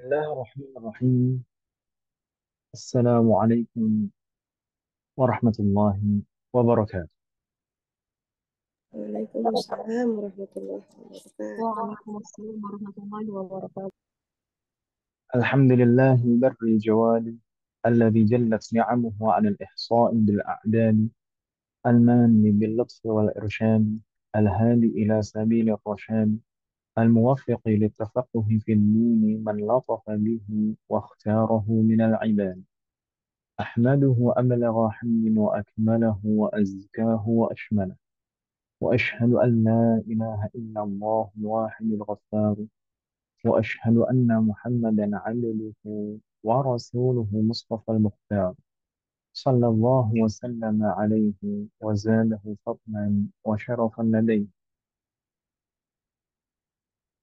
الله الرحمن الرحيم. السلام عليكم ورحمة الله وبركاته. Waalaikumsalam warahmatullahi wabarakatuh. Waalaikumsalam warahmatullahi wabarakatuh. الحمد لله بر الجواد الذي جلت نعمه عن الإحصاء بالأعداد، المان باللطف والإرشاد، الهادي إلى سبيل الرشاد، الموفق للتفقه في الدين من لطف به واختاره من العباد. أحمده أبلغ حمد وأكمله وأزكاه وأشمله، وأشهد أن لا إله إلا الله الواحد الغفار، وأشهد أن محمدا عبده ورسوله مصطفى المختار، صلى الله وسلم عليه وزاده فضلا وشرفا لديه.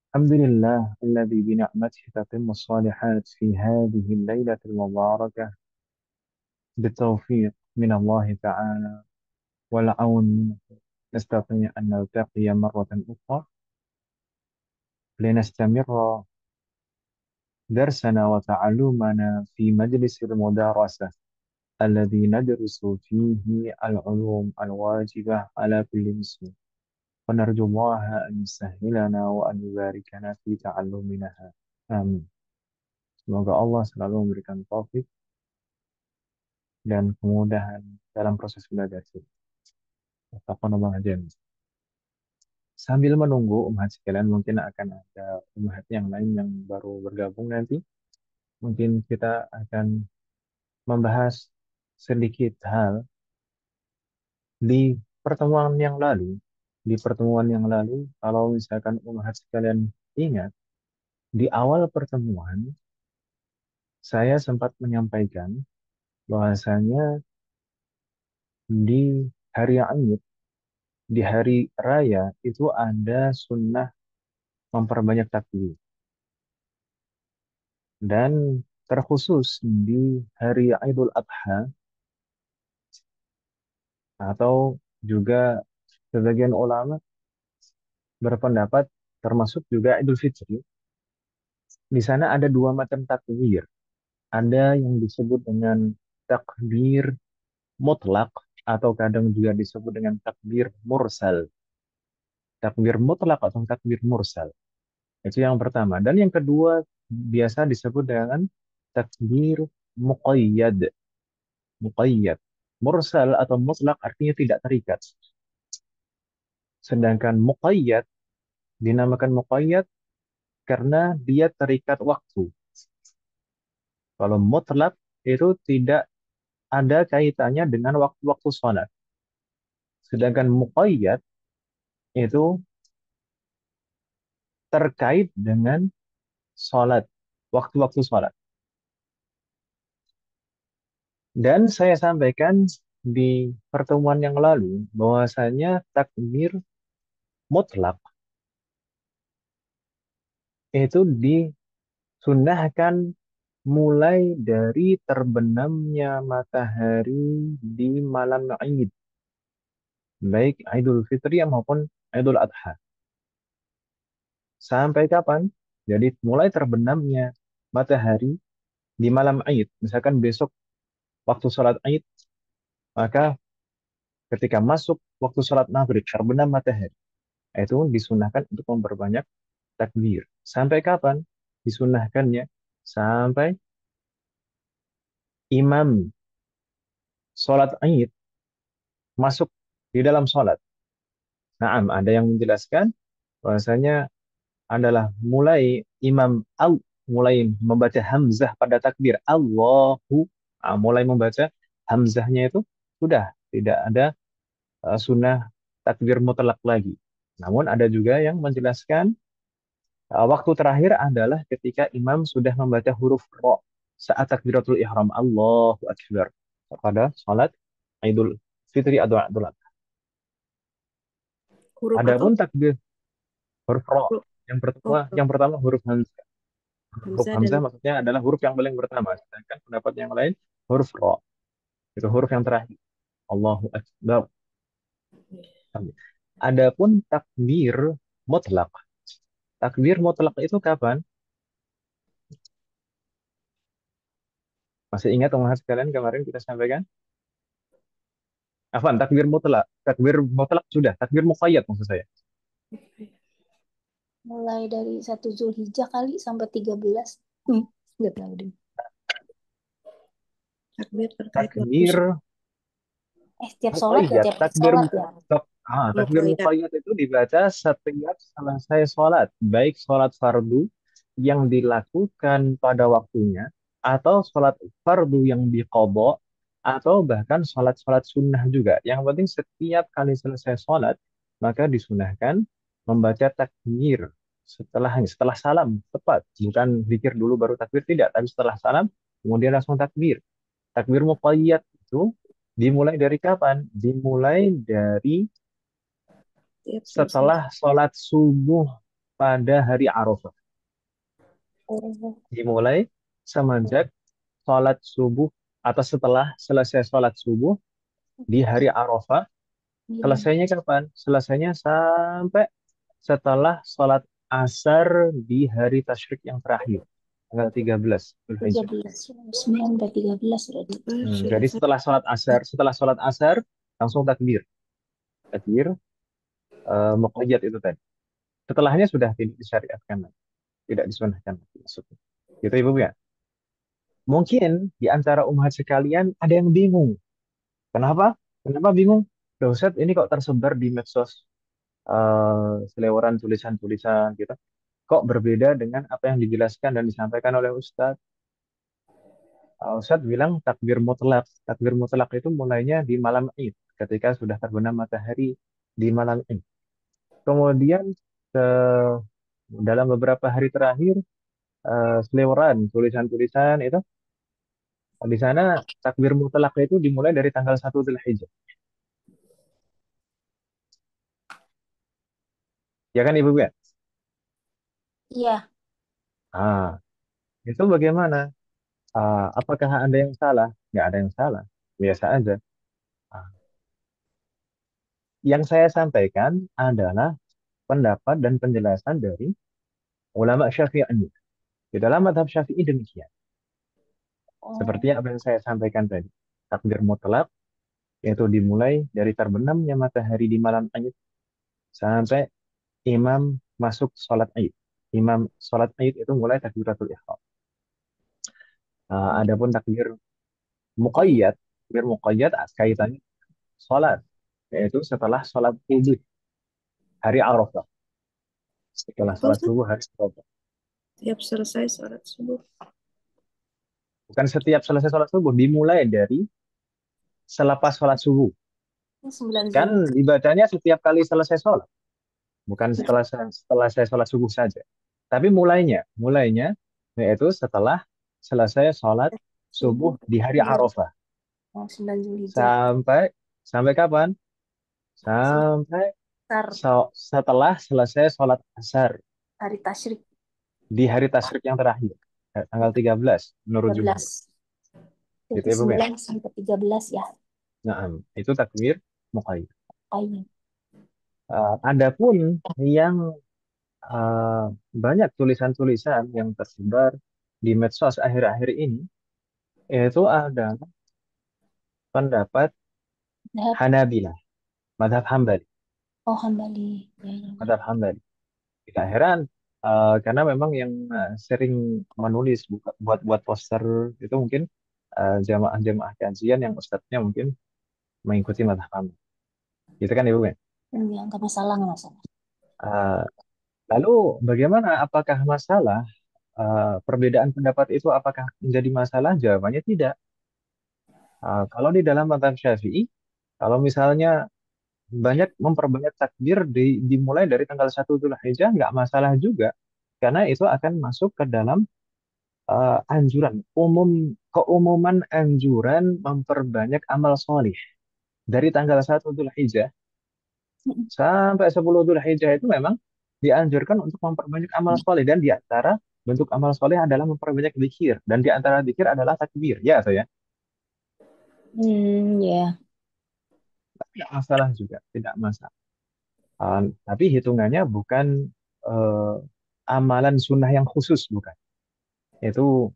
الحمد لله الذي بنعمته تتم الصالحات في هذه الليلة المباركة بالتوفيق من الله تعالى والعون منه. نستطيع أن نلتقي مرة أخرى لنستمر درسنا وتعلمنا في مجلس المدارسة الذي ندرس فيه العلوم الواجبة على كل مسلم، ونرجو الله أن يسهلنا وأن يباركنا في تعلمنا. آمين. Semoga Allah selalu memberikan taufik dan kemudahan dalam proses belajar kita. Taqabbal jami'an. Sambil menunggu umat sekalian, mungkin akan ada umat yang lain yang baru bergabung nanti. Mungkin kita akan membahas sedikit hal di pertemuan yang lalu. Di pertemuan yang lalu, kalau misalkan umat sekalian ingat, di awal pertemuan saya sempat menyampaikan bahwasanya di hari Aid, di hari raya itu ada sunnah memperbanyak takbir, dan terkhusus di hari Idul Adha, atau juga sebagian ulama berpendapat termasuk juga Idul Fitri, di sana ada dua macam takbir. Ada yang disebut dengan takbir mutlak, atau kadang juga disebut dengan takbir mursal. Takbir mutlak atau takbir mursal. Itu yang pertama. Dan yang kedua biasa disebut dengan takbir muqayyad. Muqayyad. Mursal atau mutlak artinya tidak terikat. Sedangkan muqayyad dinamakan muqayyad karena dia terikat waktu. Kalau mutlak itu tidak ada kaitannya dengan waktu-waktu sholat. Sedangkan muqayyad itu terkait dengan sholat, waktu-waktu sholat. Dan saya sampaikan di pertemuan yang lalu bahwasanya takbir mutlak itu disunahkan mulai dari terbenamnya matahari di malam Id, baik Idul Fitri maupun Idul Adha. Sampai kapan? Jadi mulai terbenamnya matahari di malam Id. Misalkan besok waktu sholat Id, maka ketika masuk waktu sholat maghrib terbenam matahari, itu disunahkan untuk memperbanyak takbir. Sampai kapan disunahkannya? Sampai imam sholat Id masuk di dalam sholat. Nah, ada yang menjelaskan bahwasanya adalah mulai imam mulai membaca hamzah pada takbir Allahu, mulai membaca hamzahnya itu sudah tidak ada sunnah takbir mutlak lagi. Namun ada juga yang menjelaskan waktu terakhir adalah ketika imam sudah membaca huruf ro saat takbiratul ihram Allahu Akbar pada salat Idul Fitri atau Idul Adha. Huruf apa? Adapun takbir huruf ro Huruf yang pertama huruf hamzah. Huruf Hamzah dan hamzah maksudnya adalah huruf yang paling pertama, sedangkan pendapat yang lain huruf ro itu huruf yang terakhir. Allahu Akbar. Adapun takbir mutlak. Takbir mutlak itu kapan? Masih ingat teman sekalian kemarin kita sampaikan? Afwan, takbir mutlak. Takbir mutlak sudah. Takbir muqayyad maksud saya. Mulai dari 1 Zulhijjah kali sampai 13. Nggak tahu deh. Takbir terkait waktu Takbir Setiap sholat ya, muqayyad. tiap hari sholat ya. Takbir muqayyad. muqayyad itu dibaca setiap selesai sholat. Baik sholat fardu yang dilakukan pada waktunya, atau sholat fardu yang diqadha, atau bahkan sholat-sholat sunnah juga. Yang penting setiap kali selesai sholat, maka disunahkan membaca takbir setelah salam, tepat. Bukan zikir dulu baru takbir, tidak. Tapi setelah salam, kemudian langsung takbir. Takbir muqayyad itu dimulai dari kapan? Dimulai dari Tiap selesai. setelah sholat subuh pada hari Arafah. Oh, Dimulai semenjak sholat subuh atau setelah selesai sholat subuh di hari Arafah. iya. Selesainya kapan? Selesainya sampai setelah sholat asar di hari tasyrik yang terakhir, tanggal 13 Zulhijjah. 13, 9 dan 13 berarti. Sudah Jadi saya setelah sholat asar langsung takbir, takbir muqayyad itu tadi. Setelahnya sudah tidak disyariatkan, tidak disunahkan maksudnya. Gitu Ibu ya. Mungkin di antara umat sekalian ada yang bingung. Kenapa? Kenapa bingung? Loh, Ustaz, ini kok tersebar di medsos seleweran tulisan-tulisan gitu. Kok berbeda dengan apa yang dijelaskan dan disampaikan oleh Ustadz? Ustadz bilang takbir mutlak. Takbir mutlak itu mulainya di malam Id, ketika sudah terbenam matahari di malam Id. Kemudian ke dalam beberapa hari terakhir seliweran tulisan-tulisan itu di sana takbir mutlak itu dimulai dari tanggal 1 Dzulhijjah. Ya kan Ibu ya? Iya, Ah, itu bagaimana? Apakah ada yang salah? Nggak ada yang salah. Biasa aja. Ah, yang saya sampaikan adalah pendapat dan penjelasan dari ulama Syafi'i. Di dalam mazhab Syafi'i demikian. oh, Seperti apa yang saya sampaikan tadi. Takbir mutlak yaitu dimulai dari terbenamnya matahari di malam Id sampai imam masuk sholat Id. Imam sholat Id itu mulai takbiratul ihram. Adapun oh, takbir muqayyad kaitannya sholat, yaitu setelah sholat subuh hari Arafah. Setelah itu sholat Ustaz, subuh hari Arafah. tiap selesai sholat subuh. Bukan setiap selesai sholat subuh, dimulai dari selepas sholat subuh. ini 9 Kan Zulhijjah. dibacanya setiap kali selesai sholat, bukan setelah saya sholat subuh saja. Tapi mulainya yaitu setelah selesai sholat subuh Subuh, di hari iya. Arafah. Oh, 9 Zulhijjah. Sampai sampai kapan? Sampai Besar setelah selesai sholat asar hari tasyrik di hari tasyrik yang terakhir, tanggal 13 menurut jumhur. 13. Gitu Berarti ya, Bu ya. 9 sampai 13 ya. Nah, itu takbir muqayyad. Kayaknya. Adapun yang uh, banyak tulisan-tulisan yang tersebar di medsos akhir-akhir ini, itu adalah pendapat Zahab. Hanabilah, madhab Hambali, Oh, Hambali. Ya, ya. madhab Hambali. Tidak heran, karena memang yang sering menulis buat poster itu mungkin jamaah-jamaah kajian yang ustadznya mungkin mengikuti madhab Hambali. Gitu kan Ibu ya? Enggak, nggak masalah, nggak masalah. Uh, Lalu bagaimana? Apakah masalah perbedaan pendapat itu apakah menjadi masalah? Jawabannya tidak. Kalau di dalam mazhab Syafi'i, kalau misalnya memperbanyak takbir dimulai dari tanggal 1 Dzulhijjah nggak masalah juga, karena itu akan masuk ke dalam anjuran keumuman anjuran memperbanyak amal solih dari tanggal 1 Dzulhijjah sampai 10 Dzulhijjah itu memang dianjurkan untuk memperbanyak amal soleh, dan di antara bentuk amal soleh adalah memperbanyak zikir, dan di antara zikir adalah takbir, ya saya. Ya. Tidak masalah juga, tidak masalah. Tapi hitungannya bukan eh, amalan sunnah yang khusus, bukan. Itu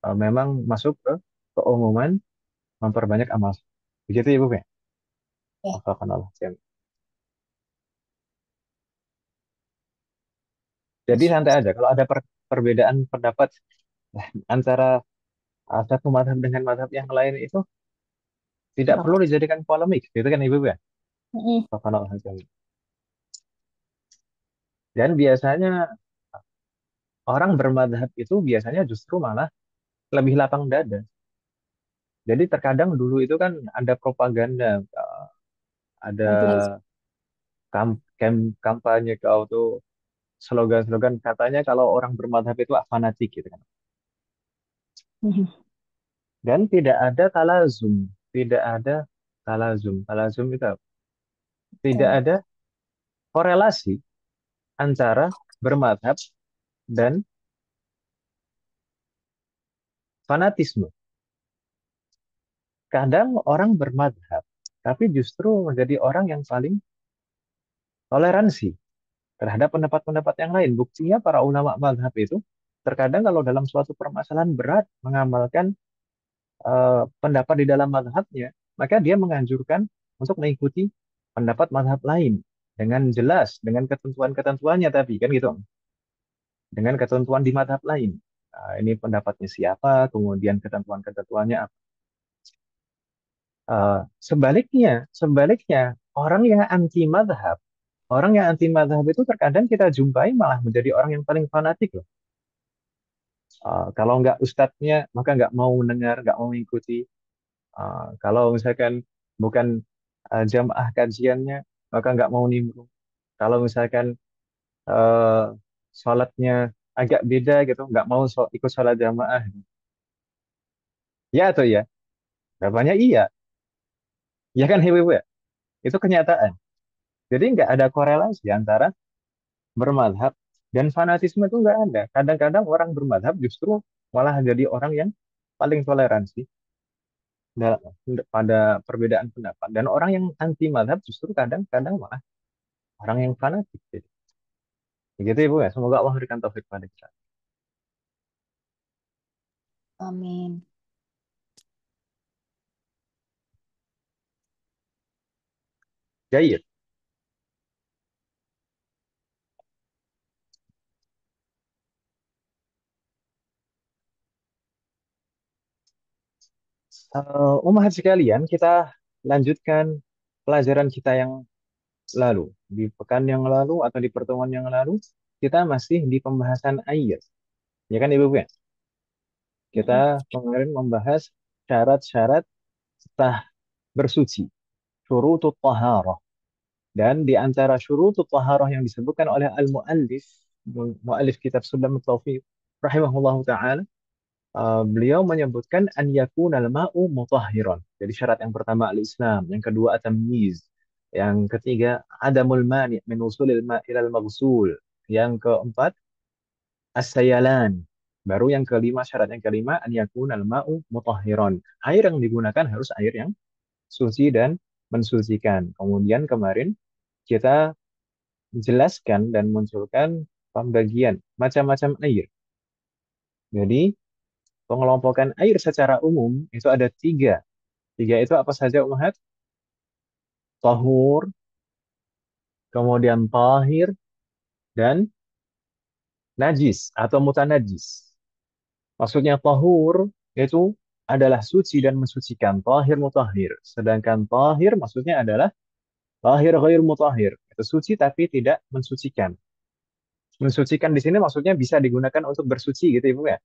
memang masuk ke keumuman memperbanyak amal. Begitu ya, Bu ya? Ya. Wafaqanallah. Jadi santai aja. Kalau ada perbedaan pendapat antara satu madhab dengan madhab yang lain itu tidak Nggak perlu apa-apa. dijadikan polemik, gitu kan Ibu ya? Mm-mm. Wafaqanallah. Dan biasanya orang bermadhab itu biasanya justru malah lebih lapang dada. Jadi terkadang dulu itu kan ada propaganda, ada Anti-Nazi. kampanye kau tuh slogan-slogan katanya kalau orang bermadhab itu fanatik gitu kan. Mhm. Dan tidak ada talazum, tidak ada talazum. Talazum itu apa? Tidak Kayak ada korelasi antara bermadhab dan fanatisme. Kadang orang bermadhab, tapi justru menjadi orang yang paling toleransi terhadap pendapat-pendapat yang lain. Buktinya para ulama madhab itu terkadang kalau dalam suatu permasalahan berat mengamalkan pendapat di dalam madhabnya, maka dia menganjurkan untuk mengikuti pendapat madhab lain dengan jelas, dengan ketentuan-ketentuannya tapi kan gitu, dengan ketentuan di madhab lain. Nah, ini pendapatnya siapa, kemudian ketentuan-ketentuannya apa. Sebaliknya, orang yang anti madhab itu terkadang kita jumpai malah menjadi orang yang paling fanatik loh. Kalau nggak ustadznya, maka nggak mau mendengar, nggak mau mengikuti. Kalau misalkan bukan jamaah kajiannya, maka nggak mau nimbrung. Kalau misalkan eh, sholatnya agak beda gitu, nggak mau ikut sholat jamaah. Ya atau ya? Jawabannya iya. Ya kan Ibu ya? Itu kenyataan. Jadi nggak ada korelasi antara bermadhab dan fanatisme itu nggak ada. Kadang-kadang orang bermadhab justru malah jadi orang yang paling toleransi pada perbedaan pendapat. Dan orang yang anti madhab justru kadang-kadang malah orang yang fanatik. Jadi, begitu Ibu ya. Semoga Allah berikan taufik pada kita. amin. Jayid. Umat sekalian, kita lanjutkan pelajaran kita yang lalu. Di pekan yang lalu atau di pertemuan yang lalu, kita masih di pembahasan ayat. Ya kan Ibu ya? Mm-mm. Kita kemarin membahas syarat-syarat sah bersuci, syurutut taharah. Dan di antara syurutut taharah yang disebutkan oleh al-muallif, muallif kitab Sulam Taufiq, rahimahullahu taala, beliau menyebutkan an yakunal ma'u mutahhiran. Jadi syarat yang pertama al-Islam, yang kedua at-tamyiz, yang ketiga adamul mani' min usulil ma' ilal maghsul, yang keempat as-sayalan. Baru yang kelima, syarat yang kelima an yakunal ma'u mutahhiran. Air yang digunakan harus air yang suci dan mensucikan. Kemudian kemarin kita jelaskan dan munculkan pembagian macam-macam air. Jadi pengelompokan air secara umum itu ada tiga. Tiga itu apa saja Umahat? Tahur, kemudian tahir, dan najis atau mutanajis. Maksudnya tahur itu adalah suci dan mensucikan. Tahir mutahhir. Sedangkan tahir maksudnya adalah tahir ghair mutahhir. Itu suci tapi tidak mensucikan. Mensucikan di sini maksudnya bisa digunakan untuk bersuci gitu Ibu ya.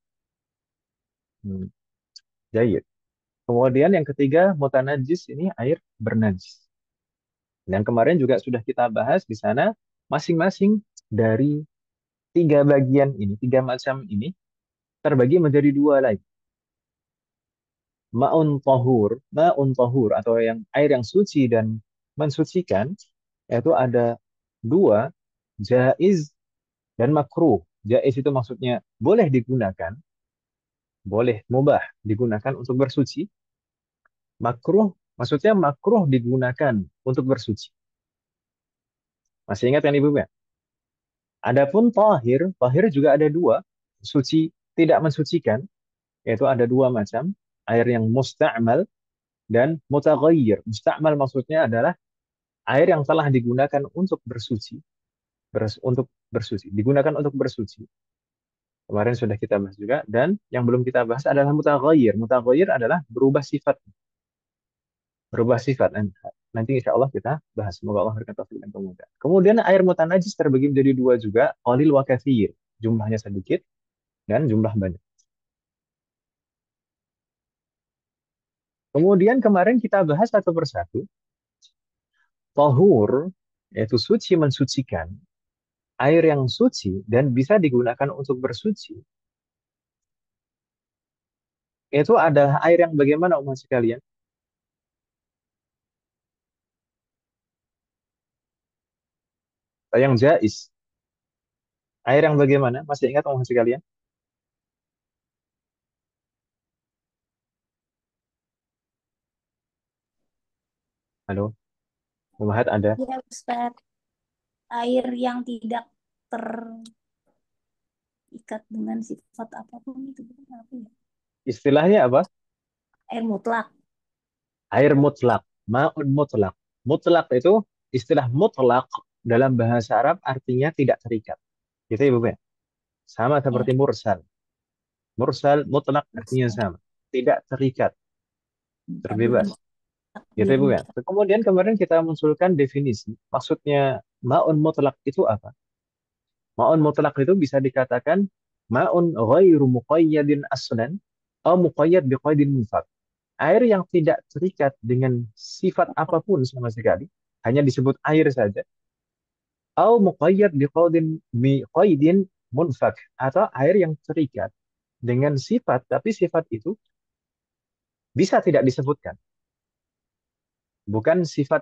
Hmm, jayid. Kemudian yang ketiga mutanajis ini air bernajis. Dan kemarin juga sudah kita bahas di sana masing-masing dari tiga bagian ini, tiga macam ini terbagi menjadi dua lagi. Ma'un tahur atau yang air yang suci dan mensucikan yaitu ada dua, jaiz dan makruh. Jaiz itu maksudnya boleh digunakan, boleh mubah digunakan untuk bersuci. Makruh maksudnya makruh digunakan untuk bersuci. Masih ingat kan Ibu ya? Adapun tahir, tahir juga ada dua, suci tidak mensucikan, yaitu ada dua macam. air yang musta'mal dan mutaghayyir. Musta'mal maksudnya adalah air yang telah digunakan untuk bersuci, untuk bersuci, digunakan untuk bersuci. Kemarin sudah kita bahas juga, dan yang belum kita bahas adalah mutaghayyir. Mutaghayyir adalah berubah sifat, berubah sifat. Nanti insya Allah kita bahas. Semoga Allah berikan taufik dan kemudahan. Kemudian air mutanajis terbagi menjadi dua juga, qalil wa katsir. Jumlahnya sedikit dan jumlah banyak. Kemudian kemarin kita bahas satu persatu. Tahur, yaitu suci mensucikan. Air yang suci dan bisa digunakan untuk bersuci. Itu adalah air yang bagaimana umat sekalian? Yang jais. Air yang bagaimana? Masih ingat umat sekalian? Halo, Umahat ada? Ya, Ustaz. Air yang tidak terikat dengan sifat apapun itu bukan apa ya? Istilahnya apa? Air mutlak. Air mutlak. Ma'un mutlak. Mutlak itu istilah mutlak dalam bahasa Arab artinya tidak terikat. Gitu ya, Bu ya? Sama Ya, seperti mursal. Mursal, mutlak artinya Ustaz. sama. Tidak terikat, Tapi terbebas. untuk Gitu ya, Bu ya? takdirnya. Kemudian kemarin kita munculkan definisi. Maksudnya ma'un mutlak itu apa? Ma'un mutlak itu bisa dikatakan ma'un ghairu muqayyadin aslan atau muqayyad biqaidin munfak. Air yang tidak terikat dengan sifat apapun sama sekali, hanya disebut air saja, atau muqayyad biqaidin munfak, atau air yang terikat dengan sifat, tapi sifat itu bisa tidak disebutkan. Bukan sifat,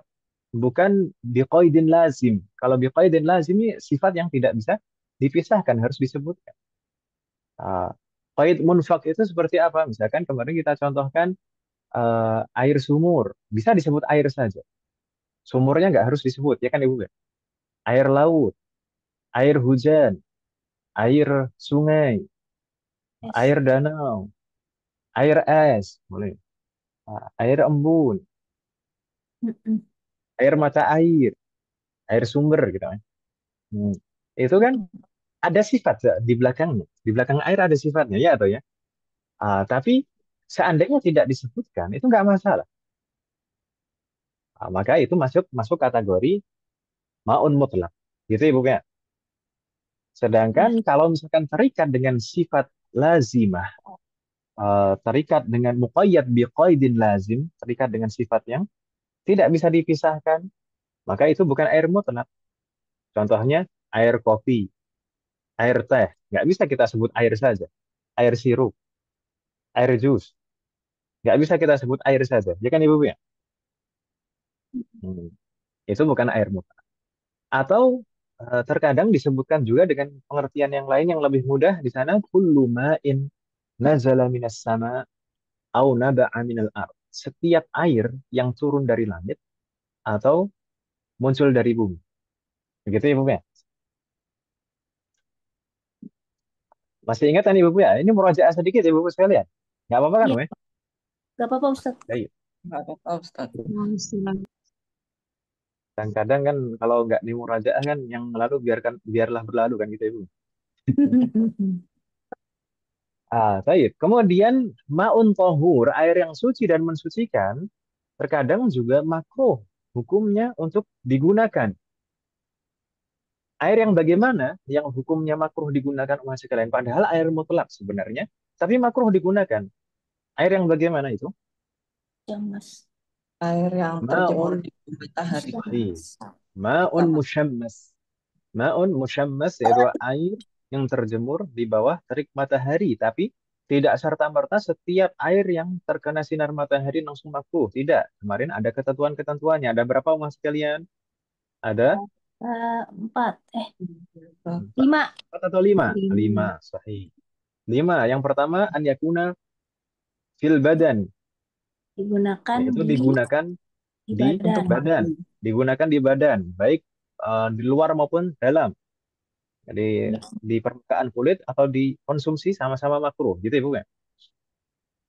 bukan biqaidin lazim. Kalau biqaidin lazim ini sifat yang tidak bisa dipisahkan, harus disebutkan. Ah, qaid munfak itu seperti apa? Misalkan kemarin kita contohkan air sumur, bisa disebut air saja. Sumurnya nggak harus disebut, ya kan Ibu? Ya? Air laut, air hujan, air sungai, Yes. air danau, air es, boleh. Air embun, Mm-mm. air mata air sumber gitu kan. Hmm. Itu kan ada sifat ya, di belakangnya. Di belakang air ada sifatnya, ya atau ya? Tapi seandainya tidak disebutkan, itu nggak masalah. Maka itu masuk masuk kategori maun mutlak. Gitu Ibu ya. Sedangkan Ya. kalau misalkan terikat dengan sifat lazimah, terikat dengan muqayyad biqaidin lazim, terikat dengan sifat yang tidak bisa dipisahkan, maka itu bukan air mutlak. Contohnya air kopi, air teh, nggak bisa kita sebut air saja. Air sirup, air jus, nggak bisa kita sebut air saja. Ya kan Ibu ya? Hmm. Itu bukan air mutlak. Atau terkadang disebutkan juga dengan pengertian yang lain yang lebih mudah di sana kullu ma'in nazala minas sama au naba'a minal ard. Setiap air yang turun dari langit atau muncul dari bumi. Begitu ya, Bu ya? Masih ingat kan Ibu ya? Ini murojaah sedikit ya, Bu sekalian. Nggak apa-apa kan, Iya, Bu? gak apa-apa Ustaz. Baik. Nggak apa-apa, Ustaz. Kadang-kadang kan kalau nggak di murojaah kan yang lalu biarlah berlalu kan gitu ya, Bu. Baik. Kemudian maun tohur, air yang suci dan mensucikan, terkadang juga makruh hukumnya untuk digunakan. Air yang bagaimana yang hukumnya makruh digunakan umat sekalian, padahal air mutlak sebenarnya, tapi makruh digunakan. Air yang bagaimana itu? Jamas. Air yang terjemur Ma'un di matahari. sahih. Ma'un Pertama, musyammas. Ma'un musyammas yaitu air yang terjemur di bawah terik matahari, tapi tidak serta-merta setiap air yang terkena sinar matahari langsung makruh. Tidak. Kemarin ada ketentuan-ketentuannya. Ada berapa umat sekalian? Ada Empat. empat, Lima. empat atau lima? Lima, Lima. sahih. Lima. Yang pertama, an yakuna fil badan, Digunakan yaitu di digunakan di badan. badan, digunakan di badan, baik di luar maupun dalam. Jadi di permukaan kulit atau dikonsumsi sama-sama makruh, gitu ya Bu ya?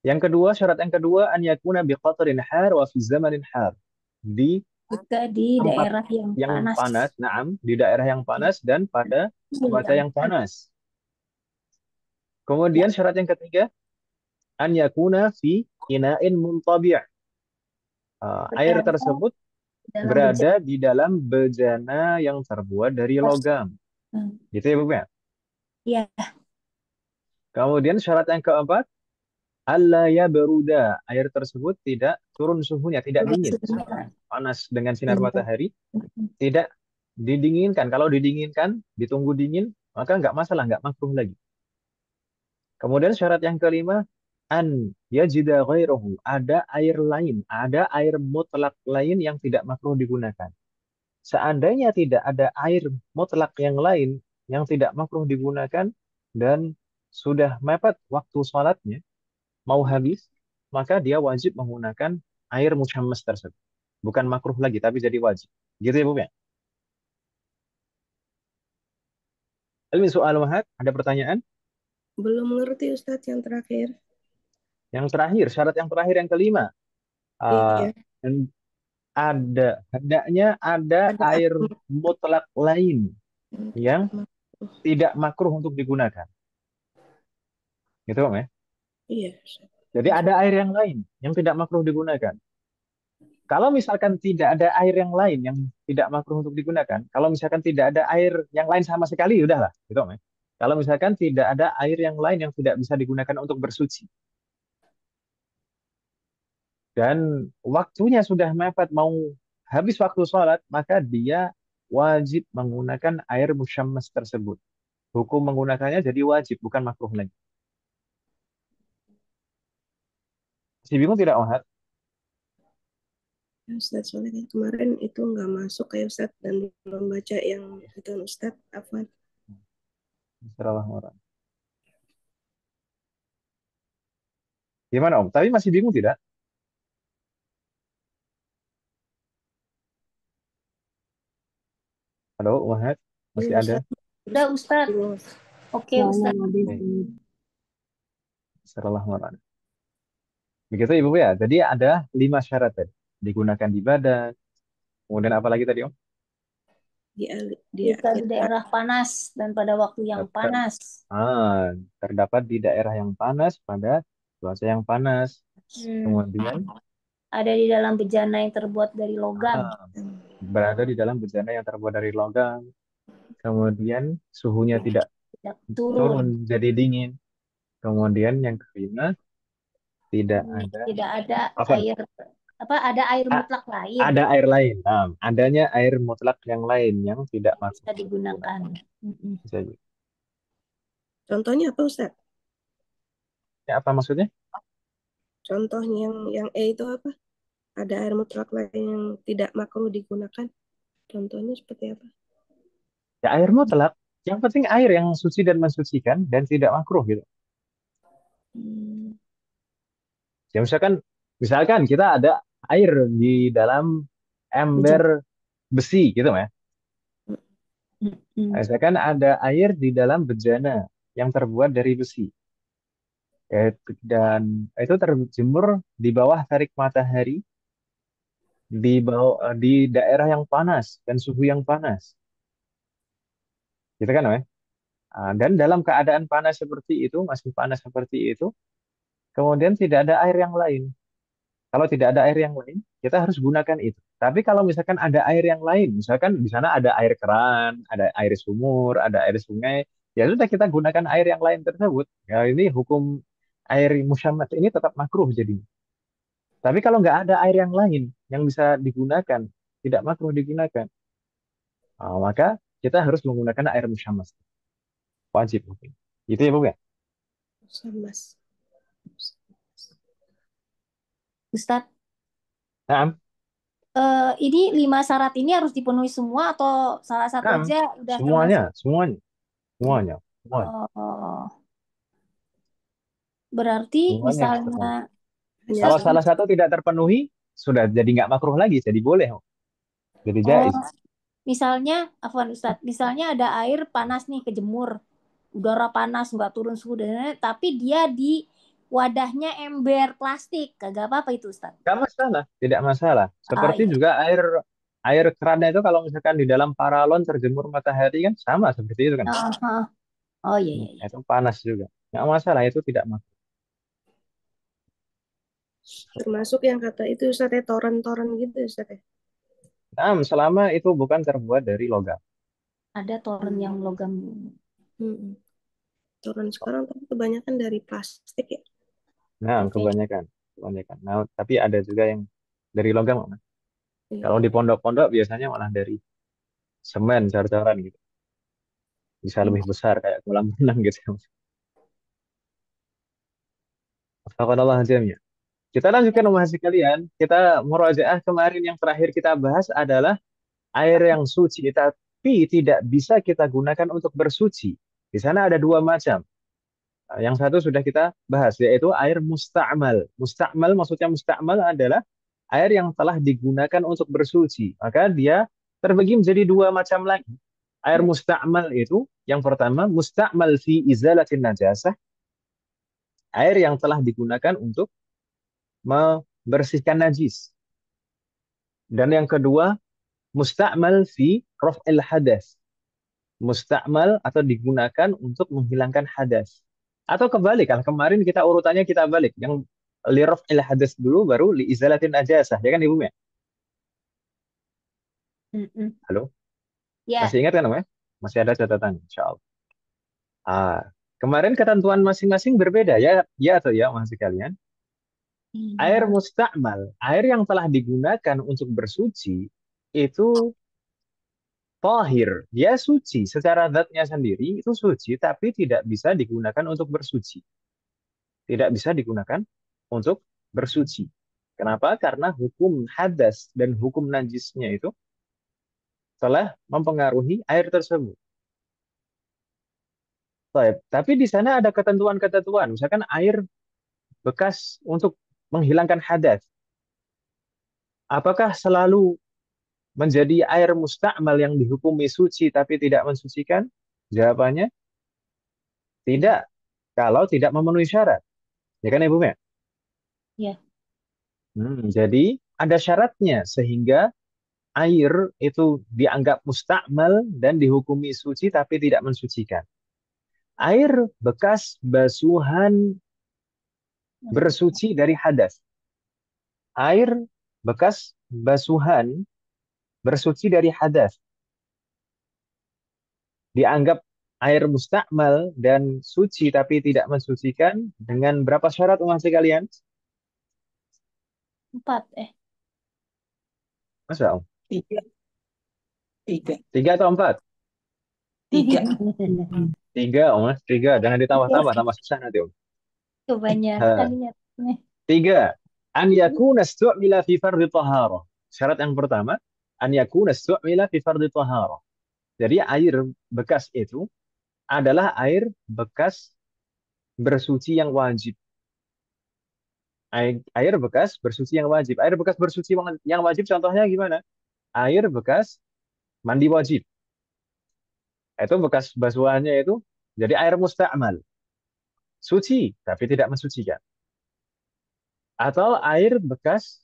Yang kedua, syarat yang kedua, an yakuna biqatarin har wa fi zamanin har. Di Jika di tempat daerah yang yang panas. panas, naam, di daerah yang panas dan pada cuaca Iya. yang panas. Kemudian syarat yang ketiga, an yakuna fi ina'in muntabi'. Air Berada tersebut dalam berada di dalam bejana yang terbuat dari logam. Hmm. Gitu ya, Bu ya? Iya. Kemudian syarat yang keempat, alla yaberuda. Air tersebut tidak turun suhunya, tidak dingin. Suhunya. Panas dengan sinar Iya. matahari, tidak didinginkan. Kalau didinginkan, ditunggu dingin, maka nggak masalah, nggak makruh lagi. Kemudian syarat yang kelima, an yajida ghairahu. Ada air lain, ada air mutlak lain yang tidak makruh digunakan. Seandainya tidak ada air mutlak yang lain yang tidak makruh digunakan dan sudah mepet waktu sholatnya, mau habis, maka dia wajib menggunakan air musyammas tersebut. Bukan makruh lagi, tapi jadi wajib. Gitu ya, Bu ya? Ilmi soal Mahat, ada pertanyaan? Belum mengerti Ustadz yang terakhir. Yang terakhir, syarat yang terakhir yang kelima. Iya. Uh, hendaknya ada Ada air air mutlak lain yang yang tidak makruh. tidak makruh untuk digunakan. Gitu, Om ya? Iya, Ustadz. Jadi ada air yang lain yang tidak makruh digunakan. Kalau misalkan tidak ada air yang lain yang tidak makruh untuk digunakan, kalau misalkan tidak ada air yang lain sama sekali, udahlah, gitu, Om ya. Kalau misalkan tidak ada air yang lain yang tidak bisa digunakan untuk bersuci, dan waktunya sudah mepet mau habis waktu sholat, maka dia wajib menggunakan air musyammas tersebut. Hukum menggunakannya jadi wajib, bukan makruh lagi. Si bingung tidak, Ohad? Ya, Ustadz, soalnya kan kemarin itu nggak masuk kayak Ustadz dan belum baca yang itu Ustadz. Afwan. Bismillahirrahmanirrahim. Gimana, Om? Tapi masih bingung tidak? Halo, Ohad? Masih Iya, ada? Ustadz. Udah Ustadz. Bingung. Oke Ustadz. Bismillahirrahmanirrahim. Begitu, Ibu ya. Jadi ada 5 syarat tadi. Digunakan di badan. Kemudian apa lagi tadi, Om? Di Jika di daerah panas dan pada waktu yang Ter- panas. terdapat di daerah yang panas pada cuaca yang panas. Kemudian Ada di dalam bejana yang terbuat dari logam. berada di dalam bejana yang terbuat dari logam. Kemudian suhunya tidak Tidak turun. turun jadi dingin. Kemudian yang kelima, tidak ada air ada air mutlak lain ada air lain. Adanya air mutlak yang lain yang tidak bisa makruh digunakan. Bisa juga. Contohnya apa Ustadz? Ya, apa maksudnya? Contohnya yang E itu apa? Ada air mutlak lain yang tidak makruh digunakan. Contohnya seperti apa? Ya, air mutlak. Yang penting air yang suci dan mensucikan dan tidak makruh gitu. Ya, misalkan kita ada air di dalam ember besi gitu ya. Misalkan ada air di dalam bejana yang terbuat dari besi. Dan itu terjemur di bawah terik matahari di daerah yang panas dan suhu yang panas. Gitu kan, ya? Dan dalam keadaan panas seperti itu, masih panas seperti itu, kemudian tidak ada air yang lain. Kalau tidak ada air yang lain, kita harus gunakan itu. Tapi kalau misalkan ada air yang lain, misalkan di sana ada air keran, ada air sumur, ada air sungai, ya sudah kita gunakan air yang lain tersebut. Ya, ini hukum air musyammas ini tetap makruh jadi. Tapi kalau nggak ada air yang lain yang bisa digunakan, tidak makruh digunakan, maka kita harus menggunakan air musyammas. Wajib mungkin. Gitu ya, Bu ya? Musyammas. Ustadz, Nah, ini 5 syarat ini harus dipenuhi semua atau salah satu aja udah semuanya. termasuk? Berarti Semuanya. misalnya Kalau salah satu tidak terpenuhi, sudah jadi nggak makruh lagi, jadi boleh. Jadi jaiz. Misalnya, Afwan Ustadz, misalnya ada air panas nih kejemur, udara panas nggak turun suhu dan lain-lain, tapi dia di wadahnya ember plastik, kagak apa-apa itu Ustaz. Nggak masalah, tidak masalah. Ah Seperti iya. juga air air kerannya itu kalau misalkan di dalam paralon terjemur matahari kan sama seperti itu kan. Ah, ah. Oh iya iya iya. Itu panas juga. Nggak masalah, itu tidak masalah. Termasuk yang kata itu Ustaz ya, toren-toren gitu Ustaz ya. Nah, selama itu bukan terbuat dari logam. Ada toren yang logam. Hmm. Toren sekarang tapi kebanyakan dari plastik ya. Nah, Oke. kebanyakan. Nah, tapi ada juga yang dari logam. Mas. Iya. Kalau di pondok-pondok biasanya malah dari semen, cor-coran gitu. Bisa lebih besar kayak kolam renang gitu. Astagfirullah jamnya. Kita lanjutkan mahasiswa kalian. Kita murojaah kemarin yang terakhir kita bahas adalah air yang suci tapi tidak bisa kita gunakan untuk bersuci. Di sana ada dua macam. Yang satu sudah kita bahas yaitu air musta'mal. Musta'mal maksudnya musta'mal adalah air yang telah digunakan untuk bersuci. Maka dia terbagi menjadi dua macam lagi. Air musta'mal itu yang pertama musta'mal fi izalatin najasah, air yang telah digunakan untuk membersihkan najis. Dan yang kedua musta'mal fi raf'il hadas. Musta'mal atau digunakan untuk menghilangkan hadas. Atau kebalik, kalau kemarin kita urutannya kita balik. Yang li raf'il hadas dulu baru li izalatin najasah. Ya kan Ibu Mia? Mm-mm. Halo? Ya. Masih ingat kan namanya? Masih ada catatan, insya Allah. Kemarin ketentuan masing-masing berbeda ya, ya atau ya masih kalian? Air Iya. musta'mal, air yang telah digunakan untuk bersuci itu tahir, dia suci secara zatnya sendiri itu suci tapi tidak bisa digunakan untuk bersuci. Tidak bisa digunakan untuk bersuci. Kenapa? Karena hukum hadas dan hukum najisnya itu telah mempengaruhi air tersebut. Baik, tapi di sana ada ketentuan-ketentuan, misalkan air bekas untuk menghilangkan hadas. Apakah selalu menjadi air musta'mal yang dihukumi suci tapi tidak mensucikan? Jawabannya tidak, kalau tidak memenuhi syarat. Ya kan Ibu Mia? Ya. Jadi ada syaratnya sehingga air itu dianggap musta'mal dan dihukumi suci tapi tidak mensucikan. Air bekas basuhan bersuci dari hadas. Air bekas basuhan bersuci dari hadas. Dianggap air mustakmal dan suci tapi tidak mensucikan dengan berapa syarat umat sekalian? 4 Masa Om? Tiga. Tiga. 3 atau 4? Tiga. 3 Om, Mas. 3. Jangan ditambah-tambah, tambah susah nanti Om. Kebanyakan ingatnya. 3. An yakuna istu'mila fi fardhi taharah. Syarat yang pertama, an yakuna istu'mila fi fardhi taharah. Jadi air bekas itu adalah air bekas bersuci yang wajib. Air bekas bersuci yang wajib. Air bekas bersuci yang wajib contohnya gimana? Air bekas mandi wajib. Itu bekas basuhannya itu jadi air musta'mal. Suci, tapi tidak mensucikan. Atau air bekas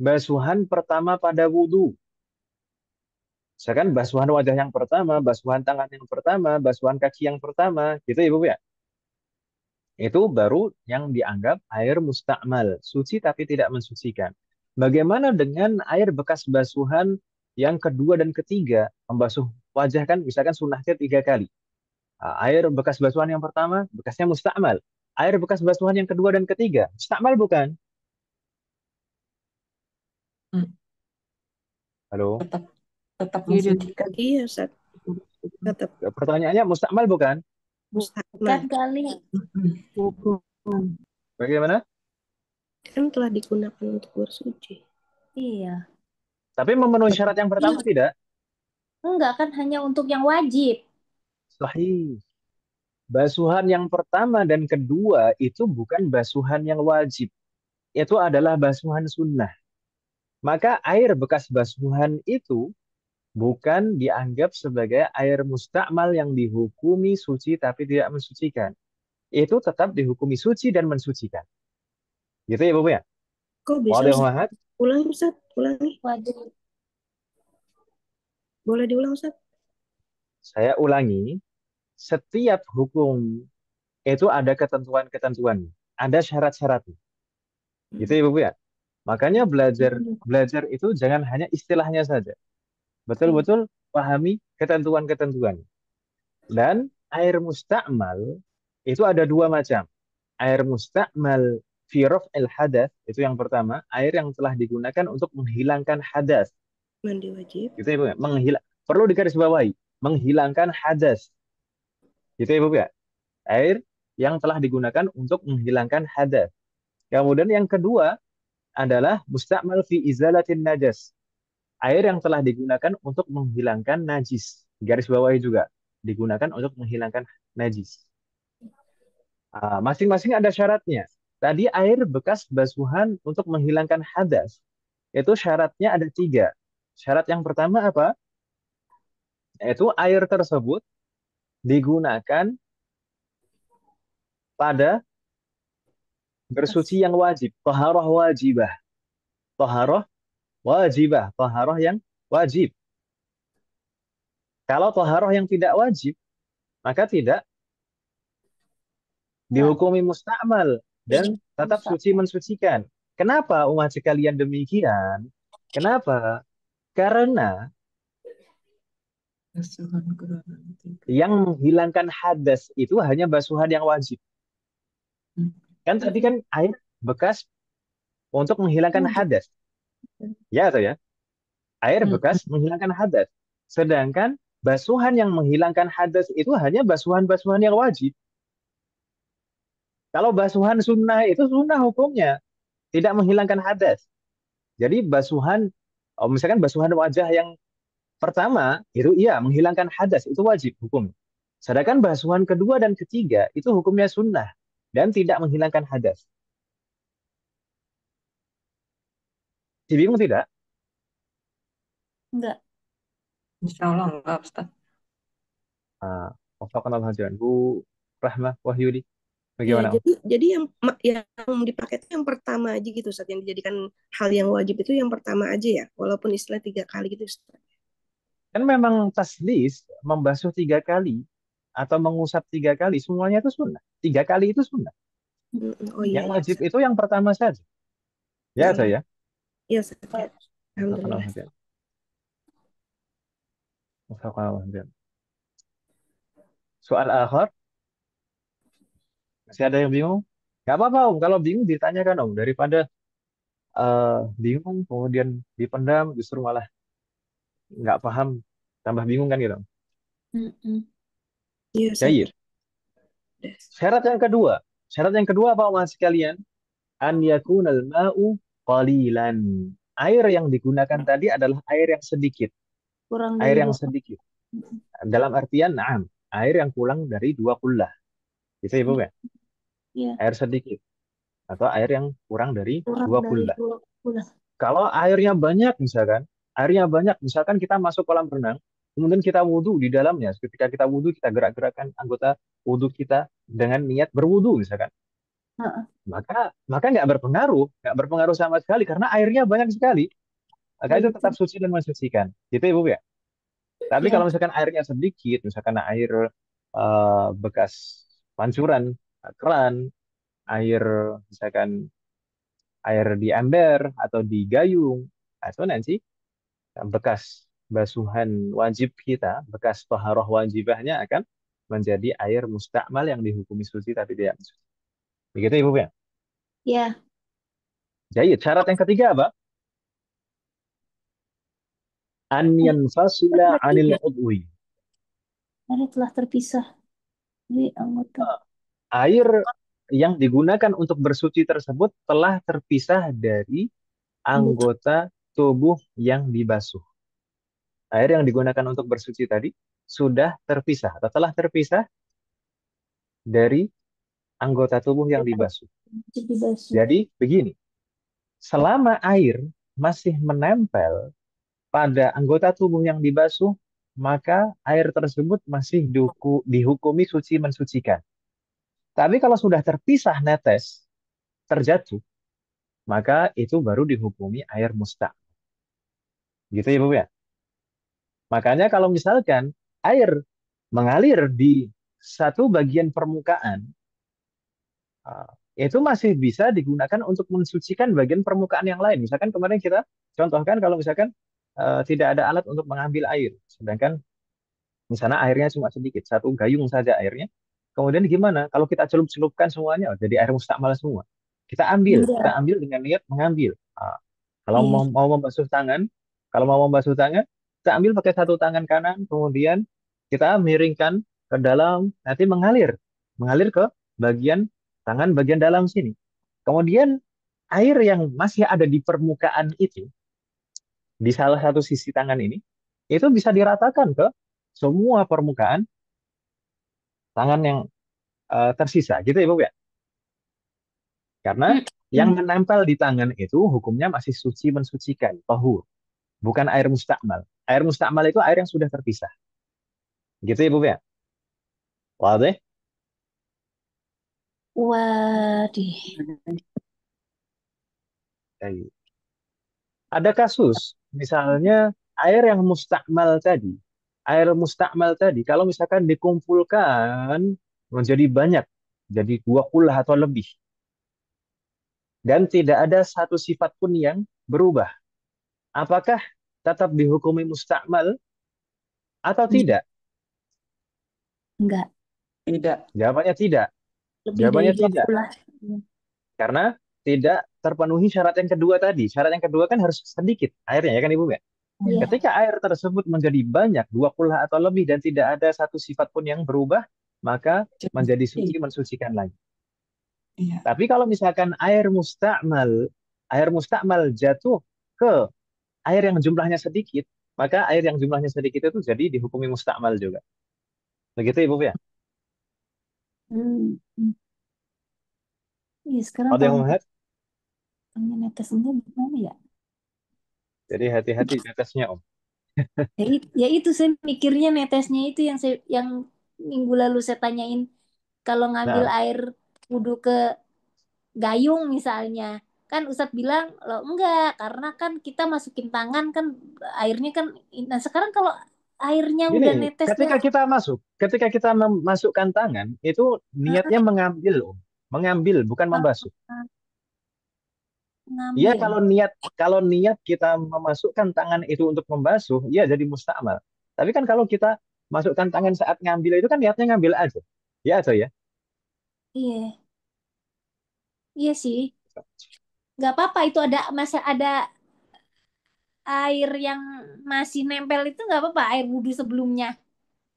basuhan pertama pada wudhu. Misalkan basuhan wajah yang pertama, basuhan tangan yang pertama, basuhan kaki yang pertama, gitu Ibu ya. Itu baru yang dianggap air musta'mal, suci tapi tidak mensucikan. Bagaimana dengan air bekas basuhan yang kedua dan ketiga? Membasuh wajah kan misalkan sunnahnya 3 kali. Air bekas basuhan yang pertama, bekasnya musta'mal. Air bekas basuhan yang kedua dan ketiga, musta'mal bukan? Hmm. Halo? Tetap mensucikan. Iya Ustaz. Tetap Pertanyaannya musta'mal bukan? Bukan mustahil. kali. Bagaimana? Kan telah digunakan untuk bersuci. Iya. Tapi memenuhi syarat yang pertama tidak? Enggak kan hanya untuk yang wajib. Sahih. Basuhan yang pertama dan kedua itu bukan basuhan yang wajib. Itu adalah basuhan sunnah. Maka air bekas basuhan itu bukan dianggap sebagai air mustakmal yang dihukumi suci tapi tidak mensucikan. itu tetap dihukumi suci dan mensucikan. Gitu ya, Bapak ya? Kok bisa Wadih Ustaz? Mahat, Ulangi Ustaz, ulangi. Wajib. Boleh diulang Ustaz? saya ulangi, setiap hukum itu ada ketentuan-ketentuan, ada syarat-syaratnya. Gitu ya, Bapak ya? Makanya belajar belajar itu jangan hanya istilahnya saja. Betul-betul pahami ketentuan-ketentuan. Dan air musta'mal itu ada dua macam. Air musta'mal fi raf'il hadas itu yang pertama, air yang telah digunakan untuk menghilangkan hadas. Mandi wajib. Gitu ya, Bu ya? Perlu digarisbawahi, menghilangkan hadas. Gitu ya, Bu ya? Air yang telah digunakan untuk menghilangkan hadas. Kemudian yang kedua adalah musta'mal fi izalatin najas. Air yang telah digunakan untuk menghilangkan najis. Garis bawahi juga digunakan untuk menghilangkan najis. Masing-masing ada syaratnya. Tadi air bekas basuhan untuk menghilangkan hadas. Itu syaratnya ada 3. Syarat yang pertama apa? Yaitu air tersebut digunakan pada bersuci yang wajib. Taharah wajibah. Taharah wajibah. Taharah yang wajib. Kalau taharah yang tidak wajib, maka tidak dihukumi musta'mal dan tetap suci mensucikan. Kenapa umat sekalian demikian? Kenapa? Karena Basuhan Quran 3. yang menghilangkan hadas itu hanya basuhan yang wajib. Kan tadi kan air bekas untuk menghilangkan hadas. Ya atau ya? Air bekas menghilangkan hadas. Sedangkan basuhan yang menghilangkan hadas itu hanya basuhan-basuhan yang wajib. Kalau basuhan sunnah itu sunnah hukumnya, tidak menghilangkan hadas. Jadi basuhan, misalkan basuhan wajah yang pertama itu iya menghilangkan hadas itu wajib hukum. Sedangkan basuhan kedua dan ketiga itu hukumnya sunnah dan tidak menghilangkan hadas. Bingung tidak? Enggak. Insya Allah enggak, Ustaz. Wafaqanallah hadirin. Bu Rahmah Wahyudi, Ya, bagaimana? jadi yang dipakai itu yang pertama aja gitu Ustaz, yang dijadikan hal yang wajib itu yang pertama aja ya, walaupun istilah 3 kali gitu Ustaz. Kan memang taslis membasuh 3 kali atau mengusap 3 kali semuanya itu sunnah. 3 kali itu sunnah. Oh iya Yang ya wajib Ustaz. itu yang pertama saja. Ya saya. Iya Ustaz. Ya. Alhamdulillah. Soal akhir, masih ada yang bingung? Gak apa-apa Om, kalau bingung ditanyakan Om. Daripada bingung kemudian dipendam justru malah nggak paham, tambah bingung kan gitu. Iya Ustaz. Jayid. Syarat yang kedua apa Mas sekalian? An yakunal ma'u qalilan. Air yang digunakan tadi adalah air yang sedikit. Kurang Air dari yang 2. sedikit. Dalam artian, air yang kurang dari 2 kullah. Gitu ya, Bu ya? Iya. Air sedikit. Atau air yang kurang dari 2 kullah. 2 kullah. Kalau airnya banyak misalkan kita masuk kolam renang, kemudian kita wudhu di dalamnya. Ketika kita wudhu, kita gerak-gerakkan anggota wudhu kita dengan niat berwudhu misalkan. Maka nggak berpengaruh sama sekali karena airnya banyak sekali. Maka itu tetap suci dan mensucikan. Gitu ya, Bu ya? Tapi kalau misalkan airnya sedikit, misalkan air bekas pancuran, keran, air misalkan air di ember atau di gayung, itu nanti bekas basuhan wajib kita, bekas toharoh wajibahnya akan menjadi air mustakmal yang dihukumi suci tapi tidak mensuci. Begitu Ibu ya? Iya. Jadi syarat yang ketiga apa? An yanfasila anil udwi. Air telah terpisah dari anggota. Air yang digunakan untuk bersuci tersebut telah terpisah dari anggota tubuh yang dibasuh. Air yang digunakan untuk bersuci tadi sudah terpisah atau telah terpisah dari anggota tubuh yang dibasuh. Jadi begini, selama air masih menempel pada anggota tubuh yang dibasuh, maka air tersebut masih dihukumi suci mensucikan. Tapi kalau sudah terpisah netes, terjatuh, maka itu baru dihukumi air musta'mal. Gitu ya, Bu ya. Makanya kalau misalkan air mengalir di satu bagian permukaan, ah, itu masih bisa digunakan untuk mensucikan bagian permukaan yang lain. Misalkan kemarin kita contohkan kalau misalkan tidak ada alat untuk mengambil air, sedangkan misalnya airnya cuma sedikit, satu gayung saja airnya. Kemudian gimana? Kalau kita celup-celupkan semuanya, jadi air mustakmal semua. Kita Iya. ambil dengan niat mengambil. Ah, kalau Iya. mau membasuh tangan, kalau mau membasuh tangan, kita ambil pakai satu tangan kanan, kemudian kita miringkan ke dalam, nanti mengalir ke bagian tangan bagian dalam sini. Kemudian air yang masih ada di permukaan itu, di salah satu sisi tangan ini, itu bisa diratakan ke semua permukaan tangan yang tersisa, gitu ya, Bu ya. Karena yang Hmm. menempel di tangan itu hukumnya masih suci mensucikan, tahur, bukan air mustakmal. Air mustakmal itu air yang sudah terpisah. Gitu ya, Bu ya. Wadah? Waduh. Baik. Ada kasus, misalnya air mustakmal tadi, kalau misalkan dikumpulkan menjadi banyak, jadi 20 atau lebih, dan tidak ada satu sifat pun yang berubah. Apakah tetap dihukumi mustakmal atau tidak? Enggak. Tidak. Jawabannya tidak. Lebih dari Jawabannya tidak. 20 lah. Karena tidak terpenuhi syarat yang kedua tadi. Syarat yang kedua kan harus sedikit airnya, ya kan Ibu ya? Iya. Ketika air tersebut menjadi banyak, 20 atau lebih, dan tidak ada satu sifat pun yang berubah, maka menjadi suci, mensucikan lagi. Iya. Tapi kalau misalkan air mustakmal jatuh ke air yang jumlahnya sedikit, maka air yang jumlahnya sedikit itu jadi dihukumi mustakmal juga. Begitu Ibu ya? Hmm. Hmm. Iya, sekarang Ada yang kalau melihat? netes enggak gimana ya? Jadi hati-hati di atasnya, Om. Ya itu saya mikirnya netesnya itu yang minggu lalu saya tanyain kalau ngambil Nah, air wudhu ke gayung misalnya. Kan Ustadz bilang, loh enggak, karena kan kita masukin tangan kan airnya kan. Nah sekarang kalau airnya udah gini, netesnya ketika kita memasukkan tangan, itu niatnya ah, mengambil, Om. Mengambil, bukan membasuh. Ya, ngambil. kalau niat kita memasukkan tangan itu untuk membasuh, ya jadi mustakmal. Tapi kan kalau kita masukkan tangan saat ngambil itu kan niatnya ngambil aja. Ya atau ya? Iya, iya sih. Nggak apa-apa itu masih ada air yang masih nempel itu nggak apa-apa air wudhu sebelumnya.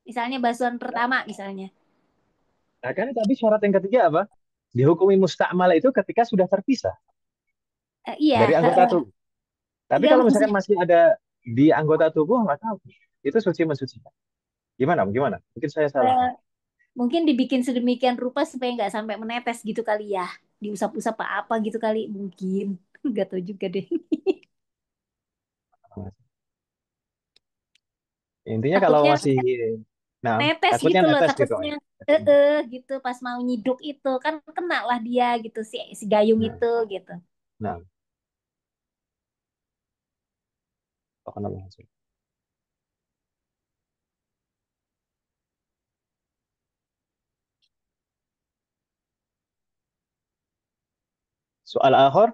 Misalnya basuhan pertama misalnya. Nah, kan tadi syarat yang ketiga apa? Dihukumi mustakmal itu ketika sudah terpisah Iya, dari anggota heeh. tubuh. Tapi Enggak, kalau misalkan maksudnya masih ada di anggota tubuh, maka itu suci mensucikan. Gimana? Gimana? Mungkin saya salah. eh, mungkin dibikin sedemikian rupa supaya nggak sampai menetes gitu kali ya. Diusap-usap apa gitu kali mungkin. Nggak tahu juga deh. Intinya kalau Takutnya masih, nah, netes takutnya gitu loh, netes gitu. takutnya gitu pas mau nyiduk itu kan kena lah dia gitu si gayung Nah, itu gitu. nah, apa namanya? Soal akhir,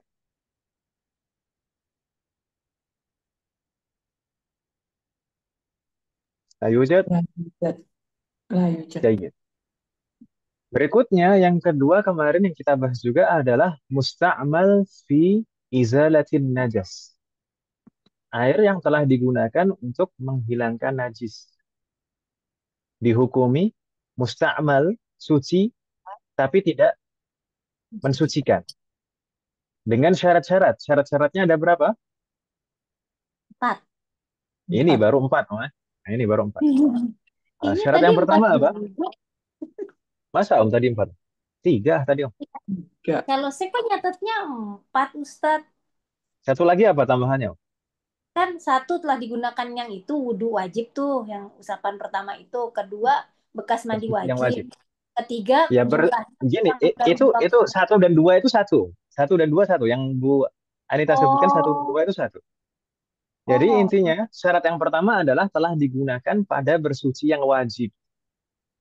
la yujad, La yujad. La yujad. jayyid. Berikutnya, yang kedua kemarin yang kita bahas juga adalah musta'mal fi izalatin najas. Air yang telah digunakan untuk menghilangkan najis. Dihukumi musta'mal, suci, tapi tidak mensucikan. Dengan syarat-syarat. Syarat-syaratnya ada berapa? 4. Ini 4. baru 4. Oh. Nah, ini baru 4. Kayaknya Syarat tadi yang 4 pertama apa? juga. Masa Om tadi 4? 3 tadi Om. 3. Kalau saya kok nyatetnya 4 Ustadz. Satu lagi apa tambahannya Om? Kan satu telah digunakan yang itu wudhu wajib tuh, yang usapan pertama itu. Kedua bekas mandi Yang wajib. wajib. Ketiga Ya jumlahnya gini, yang berubah. itu satu dan dua itu satu dan dua satu. Yang Bu Anita sebutkan satu dan Oh, dua itu satu. Jadi oh, intinya syarat yang pertama adalah telah digunakan pada bersuci yang wajib.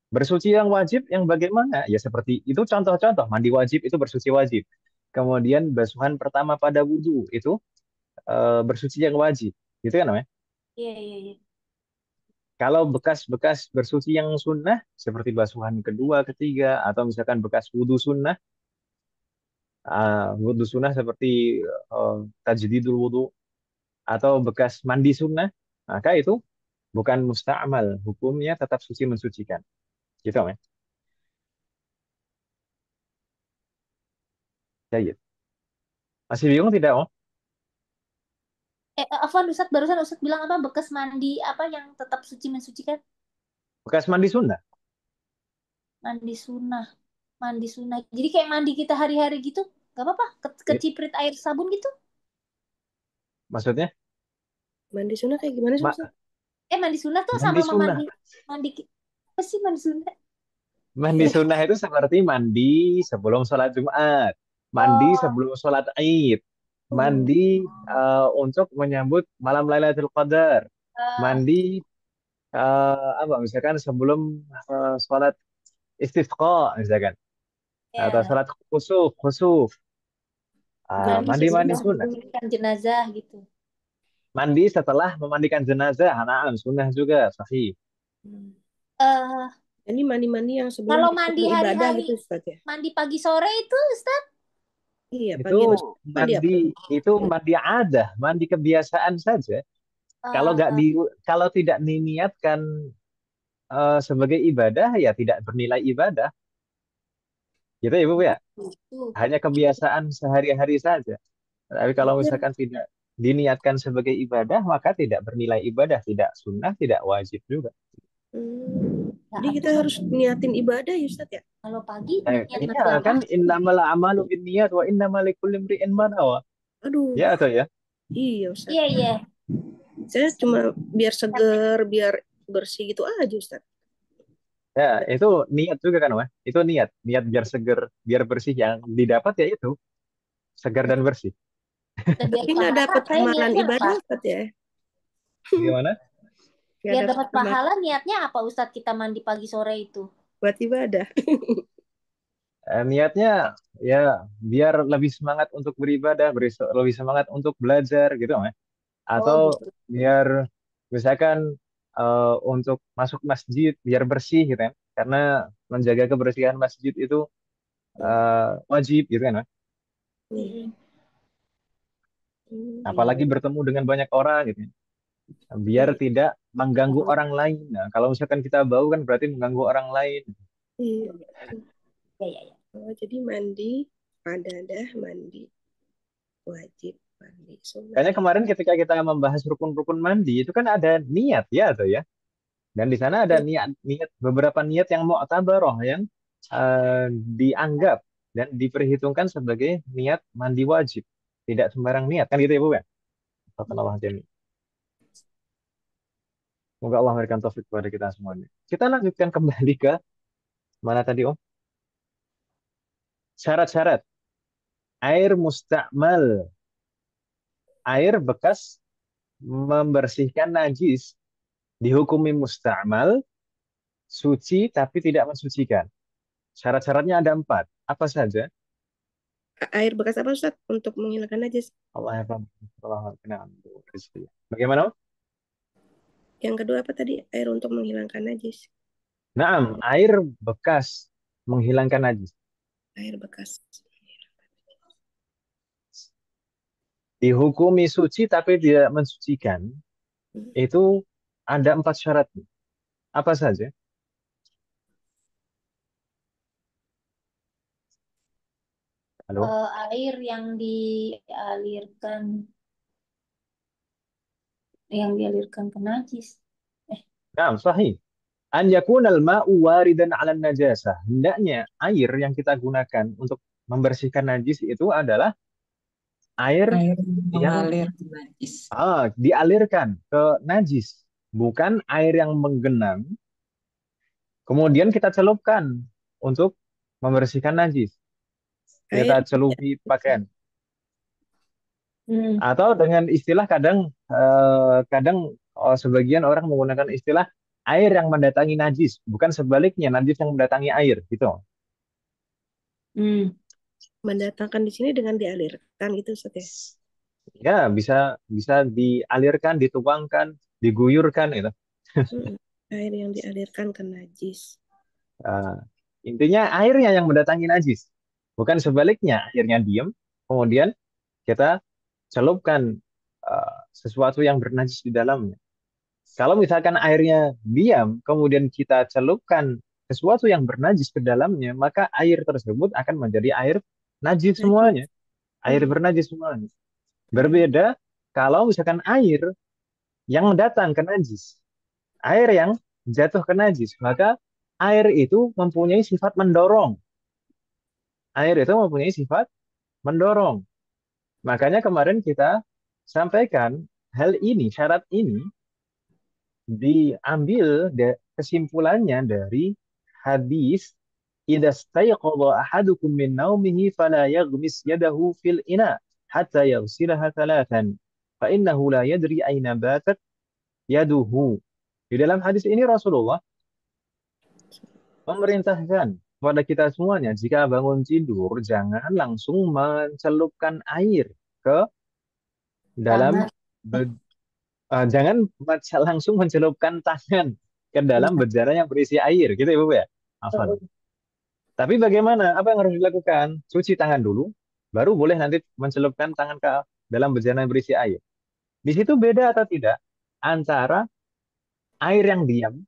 Bersuci yang wajib yang bagaimana? Ya seperti itu contoh-contoh. Mandi wajib itu bersuci wajib. Kemudian basuhan pertama pada wudhu itu bersuci yang wajib. Gitu kan namanya? iya, iya, iya. Kalau bekas-bekas bersuci yang sunnah seperti basuhan kedua, ketiga, atau misalkan bekas wudhu sunnah, wudhu sunnah seperti tajdidul wudhu atau bekas mandi sunnah, maka itu bukan musta'mal. Hukumnya tetap suci mensucikan. Gitu ya. Ya, masih bingung tidak, Om? Afwan, Ustadz barusan Ustadz bilang apa? Bekas mandi apa yang tetap suci mensucikan? Bekas mandi sunnah. Mandi sunnah. Mandi sunnah. Jadi kayak mandi kita hari-hari gitu, gak apa-apa. Ya, Keciprit air sabun gitu. maksudnya Mandi sunnah kayak gimana sih, ma- Ustaz? Mandi sunnah tuh mandi sama sunnah. mandi mandi apa sih mandi sunnah? Mandi sunnah itu seperti mandi sebelum sholat Jumat, mandi Oh, sebelum sholat Id, Oh, mandi untuk menyambut malam Lailatul Qadar, eh, mandi apa misalkan sebelum sholat istisqa misalkan atau ya, sholat khusuf khusuf. mandi Mandi-mandi sesudah sunnah. memandikan jenazah gitu. Mandi setelah memandikan jenazah, na'am, sunnah juga sahih. hmm. eh Ini mandi-mandi yang sebelum Kalau kita mandi beribadah hari-hari, gitu, Ustaz ya? mandi pagi sore itu, Ustaz? Iya, Itu pagi masuk mandi apa? mandi adah, mandi kebiasaan saja. Kalau nggak Eh, di kalau tidak diniatkan sebagai ibadah ya tidak bernilai ibadah. Gitu ya, Bu ya. itu. Hanya kebiasaan sehari-hari saja. Tapi kalau Berarti, misalkan tidak diniatkan sebagai ibadah, maka tidak bernilai ibadah, tidak sunnah, tidak wajib juga. jadi kita harus niatin ibadah ya, Ustaz ya? Kalau pagi niat Iya ibadah. kan innamal a'malu binniyat wa innamal likulli imri'in ma nawa. Aduh, Ya atau ya? iya, Ustaz. Iya, iya. Saya cuma biar seger, biar bersih gitu aja, Ustaz. Ya, itu niat juga kan, Wah. Itu niat biar seger, biar bersih yang didapat ya itu, segar dan bersih. Dan biar Tapi nggak pahala, dapat saya amalan niatnya apa? ibadah, Ustaz ya? Gimana? Nggak Biar dapat dapat amalan pahala, niatnya apa Ustadz kita mandi pagi sore itu? buat ibadah. Niatnya ya biar lebih semangat untuk beribadah, lebih semangat untuk belajar gitu, Wah. Oh Atau gitu. biar misalkan untuk masuk masjid biar bersih gitu kan. Karena menjaga kebersihan masjid itu wajib gitu kan, Wah. Nih. Mm-mm. Iya. Apalagi bertemu dengan banyak orang gitu ya. Biar Iya. tidak mengganggu orang lain. Nah, kalau misalkan kita bau kan berarti mengganggu orang lain. Iya. Ya, ya, ya. Oh, jadi mandi dah mandi wajib, mandi sunnah. Kayaknya kemarin ketika kita membahas rukun-rukun mandi itu kan ada niat ya atau ya. Dan di sana ada Iya. niat beberapa niat yang mu'tabaroh yang dianggap dan diperhitungkan sebagai niat mandi wajib. Tidak sembarang niat kan gitu ya Bu ya. Allah jami. Semoga Allah memberikan taufik kepada kita semuanya. Kita lanjutkan kembali ke mana tadi Om? Syarat-syarat air mustakmal, air bekas membersihkan najis dihukumi mustakmal, suci tapi tidak mensucikan. Syarat-syaratnya ada empat. Apa saja? Air bekas apa, Ustaz? Untuk menghilangkan najis. Allah ya Allah kenal. Bagaimana? Yang kedua apa tadi? Air untuk menghilangkan najis. Naam, air bekas menghilangkan najis. Air bekas. Dihukumi suci tapi tidak mensucikan. Itu ada empat syarat. Apa saja? Halo? Air yang dialirkan ke najis. Eh, Naam, sahih. An yakunal ma'u waridan 'ala najasah. Hendaknya air yang kita gunakan untuk membersihkan najis itu adalah air Air yang mengalir ke najis. dialirkan ke najis, bukan air yang menggenang kemudian kita celupkan. untuk membersihkan najis. Air. Kita celupi pakaian. Hmm. Atau dengan istilah kadang sebagian orang menggunakan istilah air yang mendatangi najis, bukan sebaliknya najis yang mendatangi air gitu. Hmm. Mendatangkan di sini dengan dialirkan gitu Ustaz ya. Ya, bisa bisa dialirkan, dituangkan, diguyurkan gitu. Mm-mm. Air yang dialirkan ke najis. Eh, Intinya airnya yang mendatangi najis, bukan sebaliknya airnya diam, kemudian kita celupkan sesuatu yang bernajis di dalamnya. Kalau misalkan airnya diam, kemudian kita celupkan sesuatu yang bernajis ke dalamnya, maka air tersebut akan menjadi air najis Najis. semuanya, air Mm. bernajis semuanya. Mm. Berbeda kalau misalkan air yang datang ke najis, air yang jatuh ke najis, maka air itu mempunyai sifat mendorong. Air itu mempunyai sifat mendorong. Makanya kemarin kita sampaikan hal ini, syarat ini diambil kesimpulannya dari hadis idza stayqadha ahadukum min naumihi fala yaghmis yadahu fil ina hatta yaghsilaha thalathan fa innahu la yadri aina batat yaduhu. Di dalam hadis ini Rasulullah memerintahkan kepada kita semuanya jika bangun tidur jangan langsung mencelupkan air ke dalam Tangan. jangan langsung mencelupkan tangan ke dalam Iya. bejana yang berisi air, gitu Ibu ya. Afan. Tapi bagaimana? Apa yang harus dilakukan? Cuci tangan dulu, baru boleh nanti mencelupkan tangan ke dalam bejana yang berisi air. Di situ beda atau tidak antara air yang diam,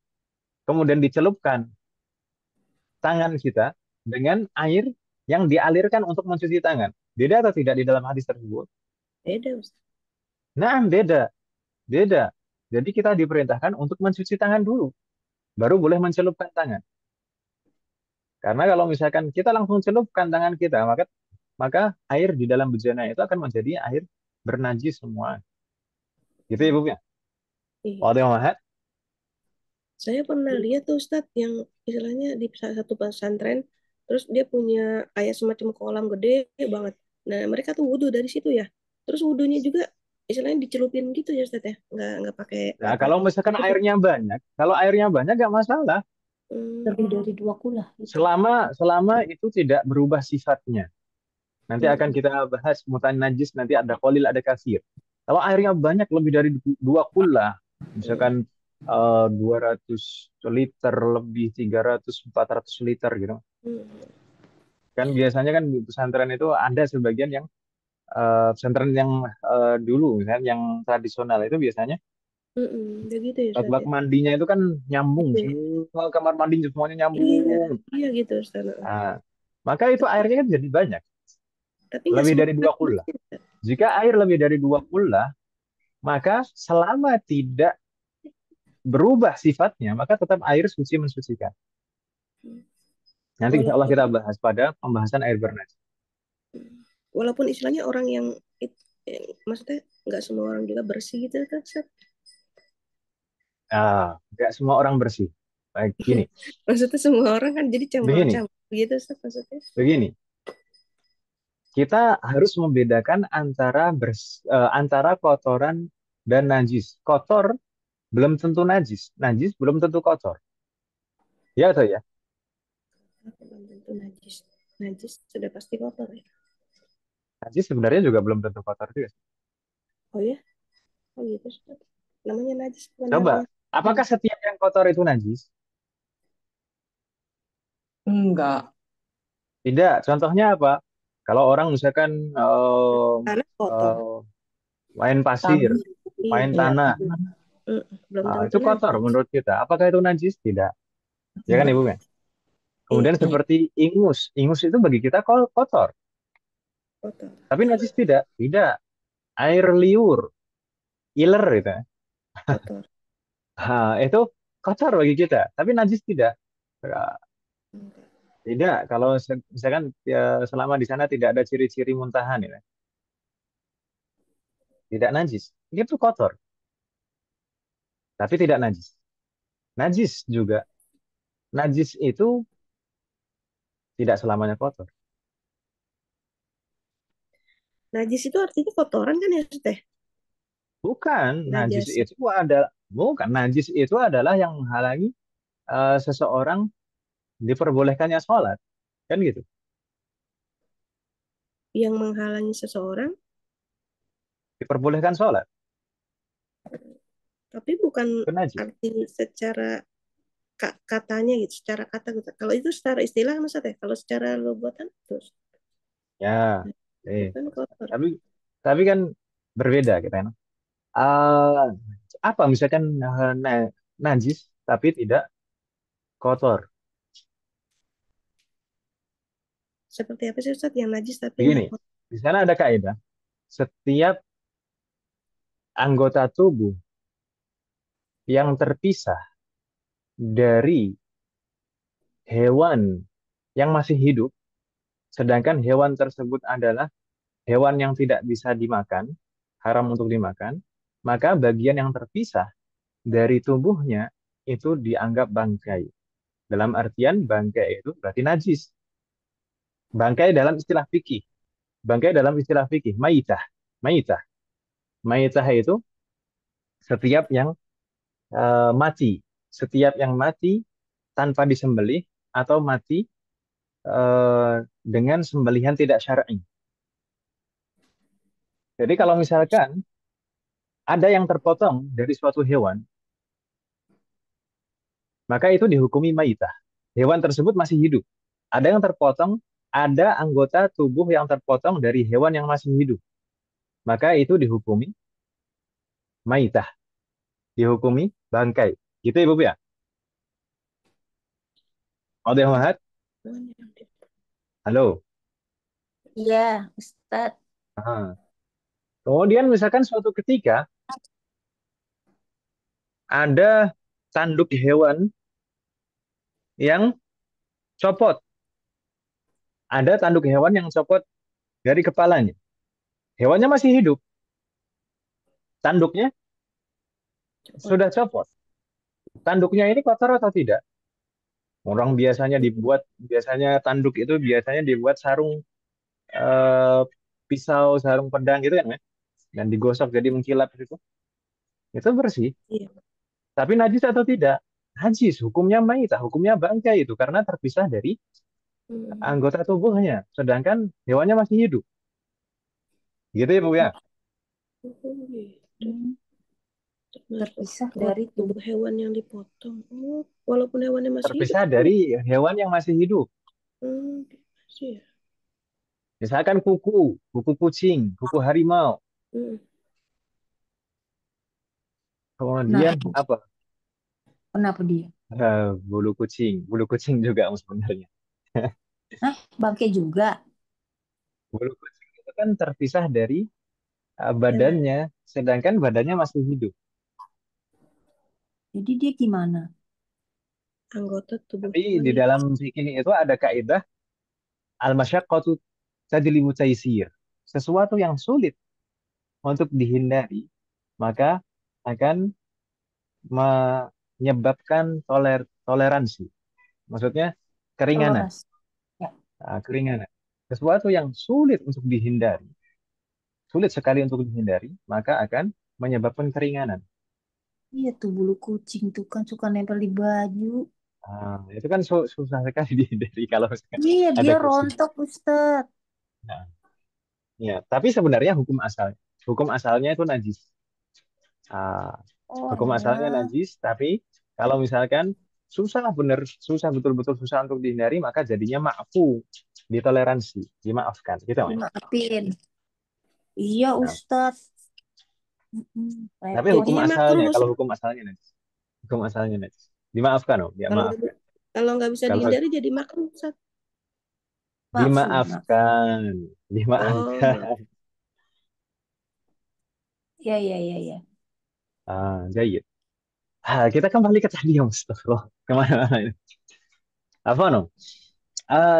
kemudian dicelupkan tangan kita dengan air yang dialirkan untuk mencuci tangan. Beda atau tidak di dalam hadis tersebut? Beda Ustaz. Nah, beda, beda. Jadi kita diperintahkan untuk mencuci tangan dulu, baru boleh mencelupkan tangan. Karena kalau misalkan kita langsung celupkan tangan kita, maka air di dalam bejana itu akan menjadi air bernajis semua. Gitu ya, Bu ya. Iya. Waduh, Mahat. Saya pernah lihat tuh Ustaz yang istilahnya di salah satu pesantren, terus dia punya kayak semacam kolam gede banget. Nah, mereka tuh wudhu dari situ ya. Terus wudhunya juga istilahnya dicelupin gitu ya Ustaz ya. Nggak pakai Nah, apa. kalau misalkan kalau airnya banyak nggak masalah. Hmm. Lebih dari 2 kula itu. Selama itu tidak berubah sifatnya. Nanti akan Hmm. kita bahas mutan najis, nanti ada kolil, ada kasir. Kalau airnya banyak lebih dari 2 kula, Hmm. misalkan 200 liter lebih, 300, 400 liter gitu. Hmm. Kan biasanya kan di pesantren itu ada sebagian yang pesantren yang dulu misalnya yang tradisional itu biasanya Udah gitu ya Ustaz bak-bak ya. mandinya itu kan nyambung, Iya, semua kamar mandi semuanya iya, nyambung. iya gitu Ustaz. Nah, maka itu Tapi, airnya kan jadi banyak, tapi nggak lebih semua dari dua orang kula. bersih, Ustaz. Jika air lebih dari 2 kula, maka selama tidak berubah sifatnya, maka tetap air suci mensucikan. Nanti insya Allah Walaupun kita bahas pada pembahasan air bernajis. walaupun istilahnya orang yang maksudnya nggak semua orang juga bersih gitu kan Ustaz. Nggak semua orang bersih. Baik, gini, Maksudnya semua orang kan jadi begini, campur-campur gitu Ustaz maksudnya. begini. Kita harus membedakan antara kotoran dan najis. Kotor belum tentu najis, najis belum tentu kotor. Ya atau ya? Belum tentu najis. Najis sudah pasti kotor ya. Najis sebenarnya juga belum tentu kotor juga. Oh ya? Oh gitu Ustaz. Namanya najis bukan Coba, namanya. apakah setiap yang kotor itu najis? Enggak. Tidak. Contohnya apa? Kalau orang misalkan Tanah kotor. eh, main pasir, Tangan. Iya. main Iya, tanah, tangan. Belum tentu itu kotor najis. menurut kita. Apakah itu najis? Tidak. Ya kan Enggak. Ibu kan? Iya, Kemudian Iya. seperti ingus. Ingus itu bagi kita kotor. kotor. Tapi najis tidak. Tidak. Air liur, iler gitu. Kotor. Itu kotor bagi kita. Tapi najis tidak. Ya, tidak. Kalau misalkan ya, selama di sana tidak ada ciri-ciri muntahan ya. Tidak najis. Itu kotor. Tapi tidak najis. Najis juga. Najis itu tidak selamanya kotor. Najis itu artinya kotoran kan ya, Teh? Bukan, najis Najasa. itu adalah bukan najis itu adalah yang menghalangi seseorang diperbolehkannya sholat, kan gitu. Yang menghalangi seseorang, Diperbolehkan sholat, tapi bukan itu najis. arti secara katanya gitu, secara kata gitu. Kalau itu secara istilah kan Ustaz ya. Kalau secara logotan terus Ya, itu eh. kan kotor. Tapi kan berbeda kita kan. Eh, apa misalkan najis tapi tidak kotor? Seperti apa sih Ustaz yang najis tapi nggak Begini, kotor? di sana ada kaidah. Setiap anggota tubuh yang terpisah dari hewan yang masih hidup, sedangkan hewan tersebut adalah hewan yang tidak bisa dimakan, haram untuk dimakan, maka bagian yang terpisah dari tubuhnya itu dianggap bangkai. Dalam artian bangkai itu berarti najis. Bangkai dalam istilah fikih. Bangkai dalam istilah fikih, maitah. Maitah. Maitah itu setiap yang mati. Setiap yang mati tanpa disembelih atau mati dengan sembelihan tidak syar'i. Jadi kalau misalkan ada yang terpotong dari suatu hewan, maka itu dihukumi maitah. Hewan tersebut masih hidup. Ada yang terpotong, ada anggota tubuh yang terpotong dari hewan yang masih hidup. Maka itu dihukumi maitah, dihukumi bangkai. Gitu ya, Bu ya? Ada yang mahat? Halo. Iya, Ustadz. Ah. Kemudian misalkan suatu ketika ada tanduk hewan yang copot. Ada tanduk hewan yang copot dari kepalanya. Hewannya masih hidup. Tanduknya sudah copot. Tanduknya ini kotor atau tidak? Orang biasanya tanduk itu biasanya dibuat sarung eh, pisau, sarung pedang gitu kan ya? Dan digosok jadi mengkilap gitu. Itu bersih. Iya. Tapi najis atau tidak? Najis, hukumnya maitah, hukumnya bangkai itu karena terpisah dari anggota tubuhnya. Sedangkan hewannya masih hidup. Gitu ya, Bu ya? Gitu. Hmm, Termasuk terpisah dari tubuh hewan yang dipotong. Oh, walaupun hewannya masih hidup. Terpisah dari hewan yang masih hidup. Masih ya. Misalkan kuku kucing, kuku harimau. Hmm. Kemudian apa? Kenapa dia? Bulu kucing juga sebenarnya. Bangke juga. Bulu kucing itu kan terpisah dari badannya, sedangkan badannya masih hidup. Jadi dia gimana? Anggota tubuh Tapi hewan di yang dalam fikih itu ada kaidah al-masyaqqatu tajlibu taisir. Sesuatu yang sulit untuk dihindari, maka akan menyebabkan toleransi. Maksudnya keringanan. Toleransi. Ya. Keringanan. Sesuatu yang sulit untuk dihindari, sulit sekali untuk dihindari, maka akan menyebabkan keringanan. Iya tuh bulu kucing tuh kan suka nempel di baju. Itu kan susah sekali dihindari kalau misalkan Iya ada dia kucing. rontok Ustadz. Nah, ya, tapi sebenarnya hukum asalnya itu najis. Ah, Oh Hukum asalnya ya, najis, tapi kalau misalkan susah betul-betul susah untuk dihindari, maka jadinya maafu, ditoleransi, dimaafkan, gitu ya. dimaafin. Iya Nah, Ustadz. tapi Repot. jadinya makruh kalau Ustaz. hukum asalnya najis, hukum asalnya najis, dimaafkan, ya Kalau maaf, nggak kalau nggak bisa kalau dihindari jadi makruh Ustaz. Maafun. dimaafkan, Oh, dimaafkan. Iya iya iya iya. Jayid. Kita kembali ke tadi ya, Mustafa. Kemana-mana ini? Apa no?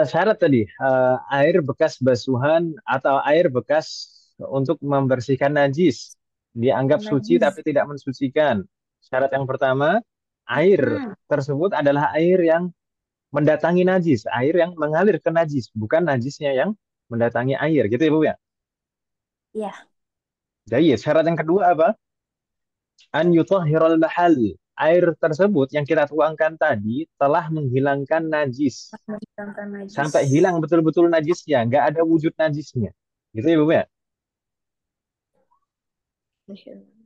Syarat tadi, air bekas basuhan atau air bekas untuk membersihkan najis dianggap suci Najis. tapi tidak mensucikan. Syarat yang pertama, air tersebut adalah air yang mendatangi najis, air yang mengalir ke najis, bukan najisnya yang mendatangi air, gitu ya Bu ya. Iya. Jadi syarat yang kedua apa? An yutahhiral mahal. Air tersebut yang kita tuangkan tadi telah menghilangkan najis. Menghilangkan najis. Sampai hilang betul-betul najisnya, nggak ada wujud najisnya. Gitu ya Bu ya.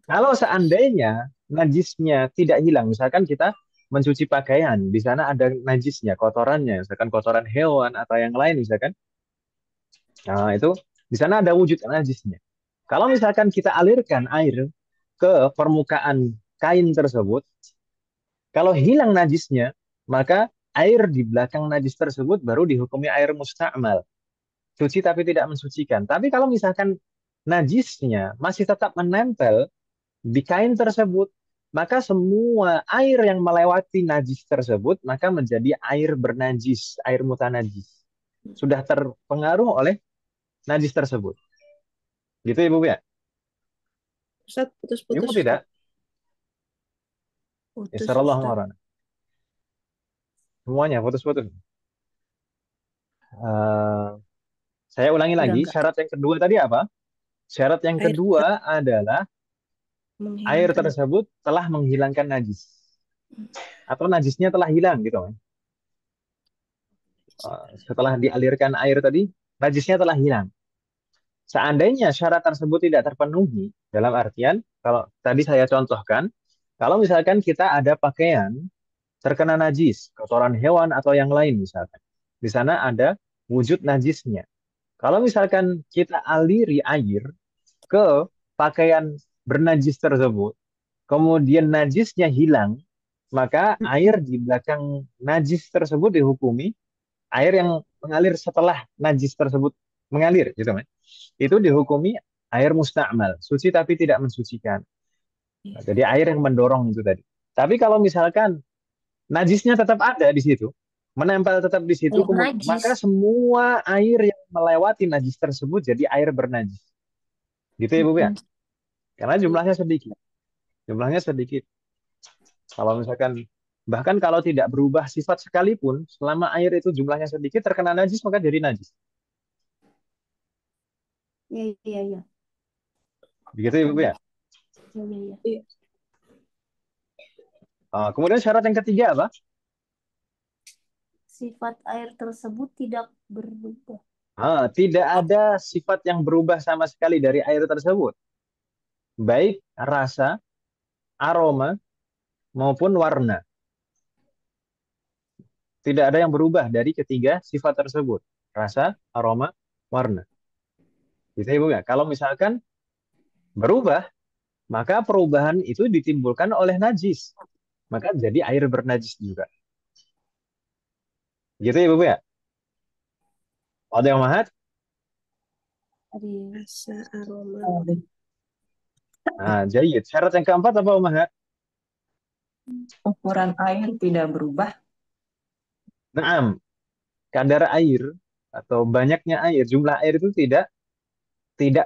Kalau seandainya najisnya tidak hilang, misalkan kita mencuci pakaian, di sana ada najisnya, kotorannya, misalkan kotoran hewan atau yang lain, misalkan, nah itu di sana ada wujud najisnya. Kalau misalkan kita alirkan air ke permukaan kain tersebut, kalau hilang najisnya, maka air di belakang najis tersebut baru dihukumi air musta'mal, suci tapi tidak mensucikan. Tapi kalau misalkan najisnya masih tetap menempel di kain tersebut, maka semua air yang melewati najis tersebut maka menjadi air bernajis, air mutanajis. Sudah terpengaruh oleh najis tersebut. Gitu ya, Bu ya? Ustaz, Ibu putus-putus tidak? Ustaz. Putus, Isarallah Ustaz. marana. Semuanya putus-putus. Eh, saya ulangi Udah lagi, enggak. syarat yang kedua tadi apa? Syarat yang Air kedua adalah air menghilangkan. tersebut telah menghilangkan najis. Atau najisnya telah hilang gitu. Setelah dialirkan air tadi, najisnya telah hilang. Seandainya syarat tersebut tidak terpenuhi, dalam artian, kalau tadi saya contohkan, kalau misalkan kita ada pakaian terkena najis, kotoran hewan atau yang lain misalkan. Di sana ada wujud najisnya. Kalau misalkan kita aliri air ke pakaian bernajis tersebut, kemudian najisnya hilang, maka air di belakang najis tersebut dihukumi air yang mengalir setelah najis tersebut mengalir, gitu kan? Itu dihukumi air musta'mal, suci tapi tidak mensucikan. Nah, jadi air yang mendorong itu tadi. Tapi kalau misalkan najisnya tetap ada di situ, menempel tetap di situ, Air najis. maka semua air yang melewati najis tersebut jadi air bernajis. Gitu ya Bu ya? Karena jumlahnya sedikit. Jumlahnya sedikit. Kalau misalkan bahkan kalau tidak berubah sifat sekalipun, selama air itu jumlahnya sedikit terkena najis maka jadi najis. Iya, iya, iya. Begitu ya Bu ya? Iya, iya, iya. Iya. Kemudian syarat yang ketiga apa? Sifat air tersebut tidak berubah. Tidak ada sifat yang berubah sama sekali dari air tersebut. Baik rasa, aroma, maupun warna. Tidak ada yang berubah dari ketiga sifat tersebut. Rasa, aroma, warna. Gitu ya Bu ya? Kalau misalkan berubah, maka perubahan itu ditimbulkan oleh najis. Maka jadi air bernajis juga. Gitu ya Bu ya? Ada yang mahat? Aduh. Rasa, aroma. Jayid. Syarat yang keempat apa Umahat? Ukuran air tidak berubah. Naam. Kadar air atau banyaknya air, jumlah air itu tidak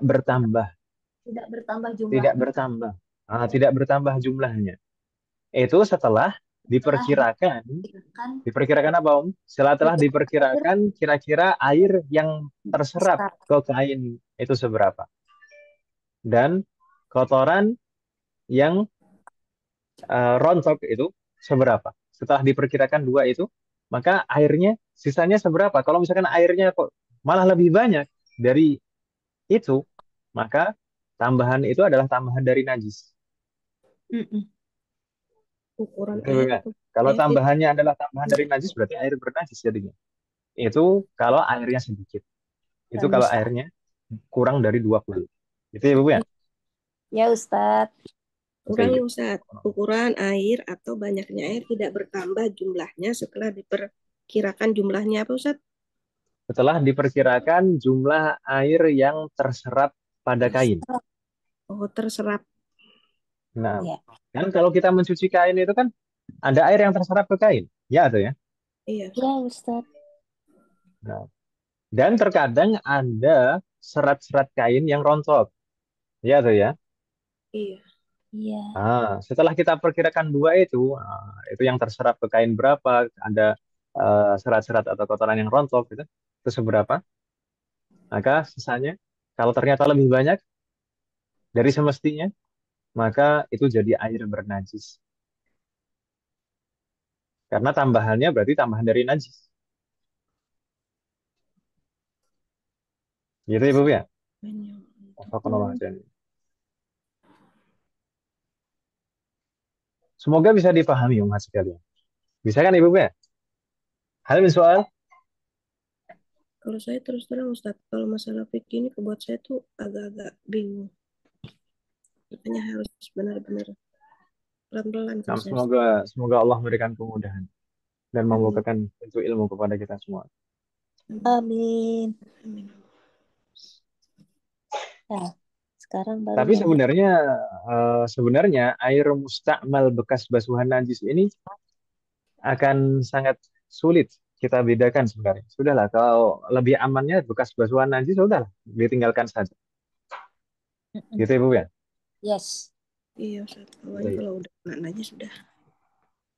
bertambah, Tidak bertambah tidak jumlahnya. bertambah. Tidak bertambah jumlahnya. Itu setelah Setelah diperkirakan, dikirakan diperkirakan apa Om? Setelah itu air diperkirakan kira-kira air yang terserap besar. ke kain itu seberapa. Dan kotoran yang rontok itu seberapa. Setelah diperkirakan dua itu, maka airnya sisanya seberapa. Kalau misalkan airnya kok malah lebih banyak dari itu, maka tambahan itu adalah tambahan dari najis. Mm-mm. Ukuran Gitu, air ya. atau Kalau air tidak. tambahannya adalah tambahan dari najis, berarti air bernajis jadinya. Itu kalau airnya sedikit. Itu Dan kalau Ustaz. airnya kurang dari 20. Gitu ya, Bu ya? Ya Ustaz. Ulangi Oke. Ustaz. Ukuran air atau banyaknya air tidak bertambah jumlahnya setelah diperkirakan jumlahnya apa Ustaz? Setelah diperkirakan jumlah air yang terserap pada kain. Oh, terserap. Nah, Ya. kan kalau kita mencuci kain itu kan ada air yang terserap ke kain. Ya, atau ya? Iya. Ya Ustaz. Nah, dan terkadang ada serat-serat kain yang rontok. Ya, atau ya? Iya. Iya. Setelah kita perkirakan dua itu yang terserap ke kain berapa, ada serat-serat atau kotoran yang rontok gitu, itu seberapa, maka sisanya kalau ternyata lebih banyak dari semestinya, maka itu jadi air bernajis. Karena tambahannya berarti tambahan dari najis. Gitu Ibu ya? Wafaqanallah jami'an. Semoga bisa dipahami umat sekalian. Bisa kan Ibu ya? Hal min soal? Kalau saya terus terang Ustadz, kalau masalah fikih ini buat saya tuh agak-agak bingung. Makanya harus benar-benar pelan-pelan Nah, kalau saya. semoga Allah memberikan kemudahan dan Amin. membukakan pintu ilmu kepada kita semua. Amin. Amin. Nah, sekarang baru Tapi lanjut. sebenarnya air mustakmal bekas basuhan najis ini akan sangat sulit kita bedakan sebenarnya. Sudahlah, kalau lebih amannya bekas basuhan najis, sudahlah, ditinggalkan saja. Mm-mm. Gitu Ibu ya? Yes. Iya Ustadz, pokoknya Baik. kalau udah kena najis sudah.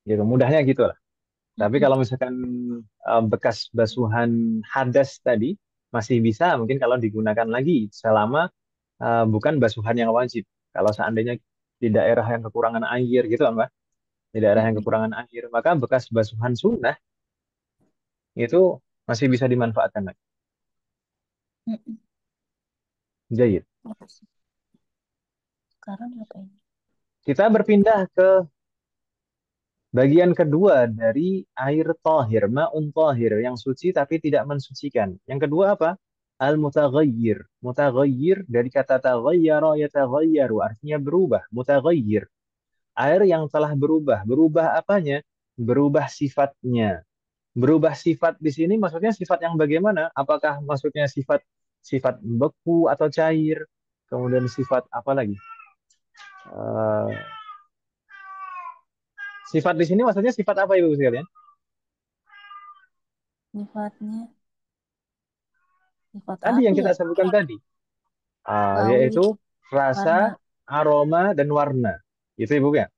Gitu, mudahnya gitu lah. Tapi Mm-mm. kalau misalkan bekas basuhan hadas tadi masih bisa mungkin kalau digunakan lagi selama bukan basuhan yang wajib. Kalau seandainya di daerah yang kekurangan air gitu, Mbak, di daerah yang Mm-mm. kekurangan air, maka bekas basuhan sunnah itu masih bisa dimanfaatkan lagi. Mm-mm. Jayid. Sekarang apa ini? Kita berpindah ke bagian kedua dari air tahir, ma'un tahir, yang suci tapi tidak mensucikan. Yang kedua apa? Al-mutaghayyir. Mutaghayyir dari kata taghayyara yataghayyaru, artinya berubah, mutaghayyir. Air yang telah berubah. Berubah apanya? Berubah sifatnya. Berubah sifat di sini maksudnya sifat yang bagaimana? Apakah maksudnya sifat sifat beku atau cair? Kemudian sifat apa lagi? Eh, sifat di sini maksudnya sifat apa Ibu sekalian? Sifatnya, sifat Tadi apa yang kita ya? sebutkan tadi, Bau, yaitu rasa, warna. aroma, dan warna. Itu Ibu ya.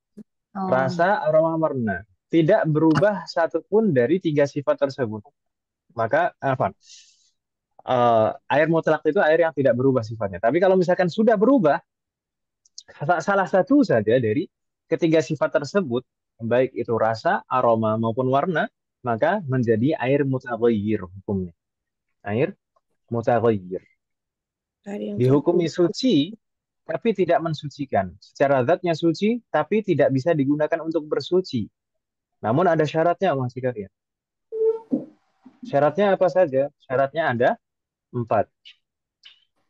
Oh, Rasa, aroma, warna. Tidak berubah satupun dari tiga sifat tersebut. Maka, apa? Air mutlak itu air yang tidak berubah sifatnya. Tapi kalau misalkan sudah berubah, salah satu saja dari ketiga sifat tersebut, baik itu rasa, aroma, maupun warna, maka menjadi air mutaghayyir hukumnya. Air mutaghayyir. Air yang Dihukumi campur. suci, tapi tidak mensucikan. Secara zatnya suci, tapi tidak bisa digunakan untuk bersuci. Namun ada syaratnya, Mas sekalian. Syaratnya apa saja? Syaratnya ada 4.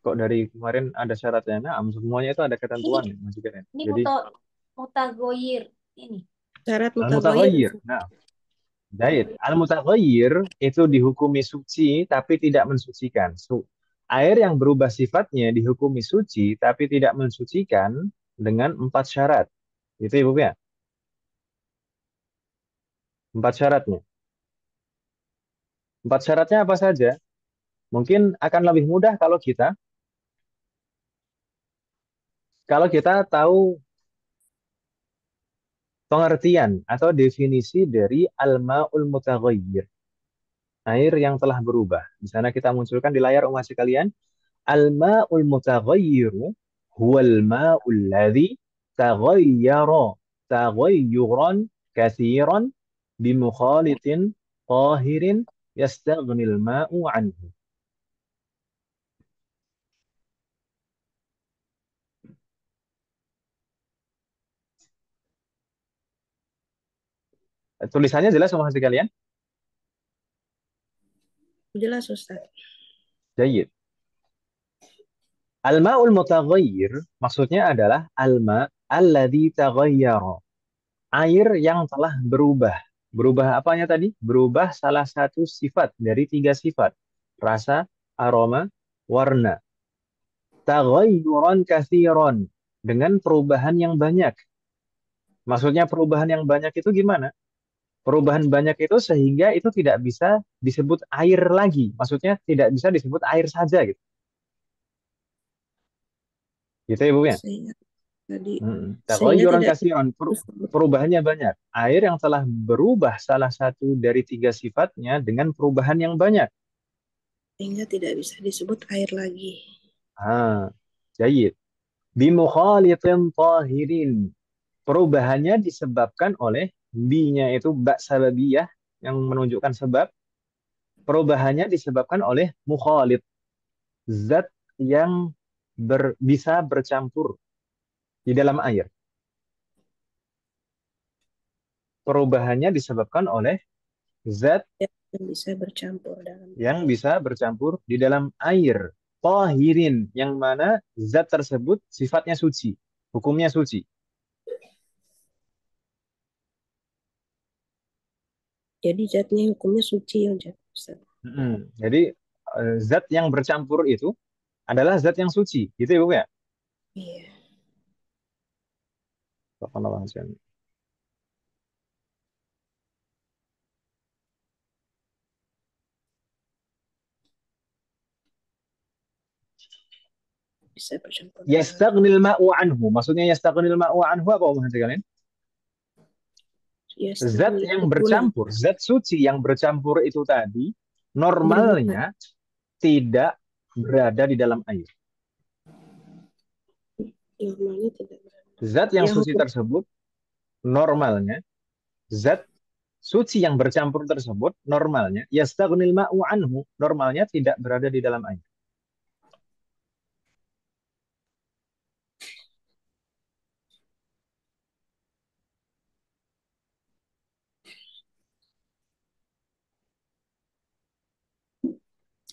Kok dari kemarin ada syaratnya? Nah, semuanya itu ada ini ketentuan, Mas sekalian. ini Jadi, mutagoyir ini. Syarat mutaghayyir. al-mutaghayyir. Nah, Zaid, al-mutaghayyir itu dihukumi suci tapi tidak mensucikan. Air yang berubah sifatnya dihukumi suci tapi tidak mensucikan dengan 4 syarat. Itu Ibu ya? 4 syaratnya. 4 syaratnya apa saja? Mungkin akan lebih mudah kalau kita tahu pengertian atau definisi dari al-ma'ul mutaghayyir, air yang telah berubah. Di sana kita munculkan di layar umat sekalian, al-ma'ul mutaghayyiru huwal ma'ul ladzi taghayyara taghayyuran katsiran bimukhalitin tahirin yastaghnil ma'u anhu. Tulisannya jelas sama sekalian? Jelas Ustadz. Jayid. Al-ma'ul mutaghayyir maksudnya adalah al-ma' alladzi taghayyara. Air yang telah berubah. Berubah apanya tadi? Berubah salah satu sifat dari 3 sifat. Rasa, aroma, warna. Taghayyuran katsiran. Dengan perubahan yang banyak. Maksudnya perubahan yang banyak itu gimana? Perubahan banyak itu sehingga itu tidak bisa disebut air lagi. Maksudnya tidak bisa disebut air saja gitu. Gitu ya, Bu ya? Sehingga Tadi sehingga Taghayyuran tidak katsiran, disebut perubahannya banyak. Air yang telah berubah salah satu dari tiga sifatnya dengan perubahan yang banyak. sehingga tidak bisa disebut air lagi. Jayid. Bimukhalitin tahirin. Perubahannya disebabkan oleh bi-nya itu ba sababiyah yang menunjukkan sebab. Perubahannya disebabkan oleh mukhalid, zat yang bisa bercampur di dalam air. Perubahannya disebabkan oleh zat Yang bisa bercampur dalam yang bisa bercampur di dalam air. Tahirin, yang mana zat tersebut sifatnya suci, hukumnya suci. Jadi zatnya hukumnya suci ya Ustaz. Jadi zat yang bercampur itu adalah zat yang suci, gitu ya Bu ya? Iya. Bisa bercampur dengan Yastaghnil ma'u anhu. Maksudnya yastaghnil ma'u anhu apa Om sekalian? Zat yang bercampur, zat suci yang bercampur itu tadi normalnya tidak berada di dalam air. Normalnya tidak berada. Zat yang suci tersebut normalnya, zat suci yang bercampur tersebut normalnya yastaghnil ma'u anhu, normalnya tidak berada di dalam air.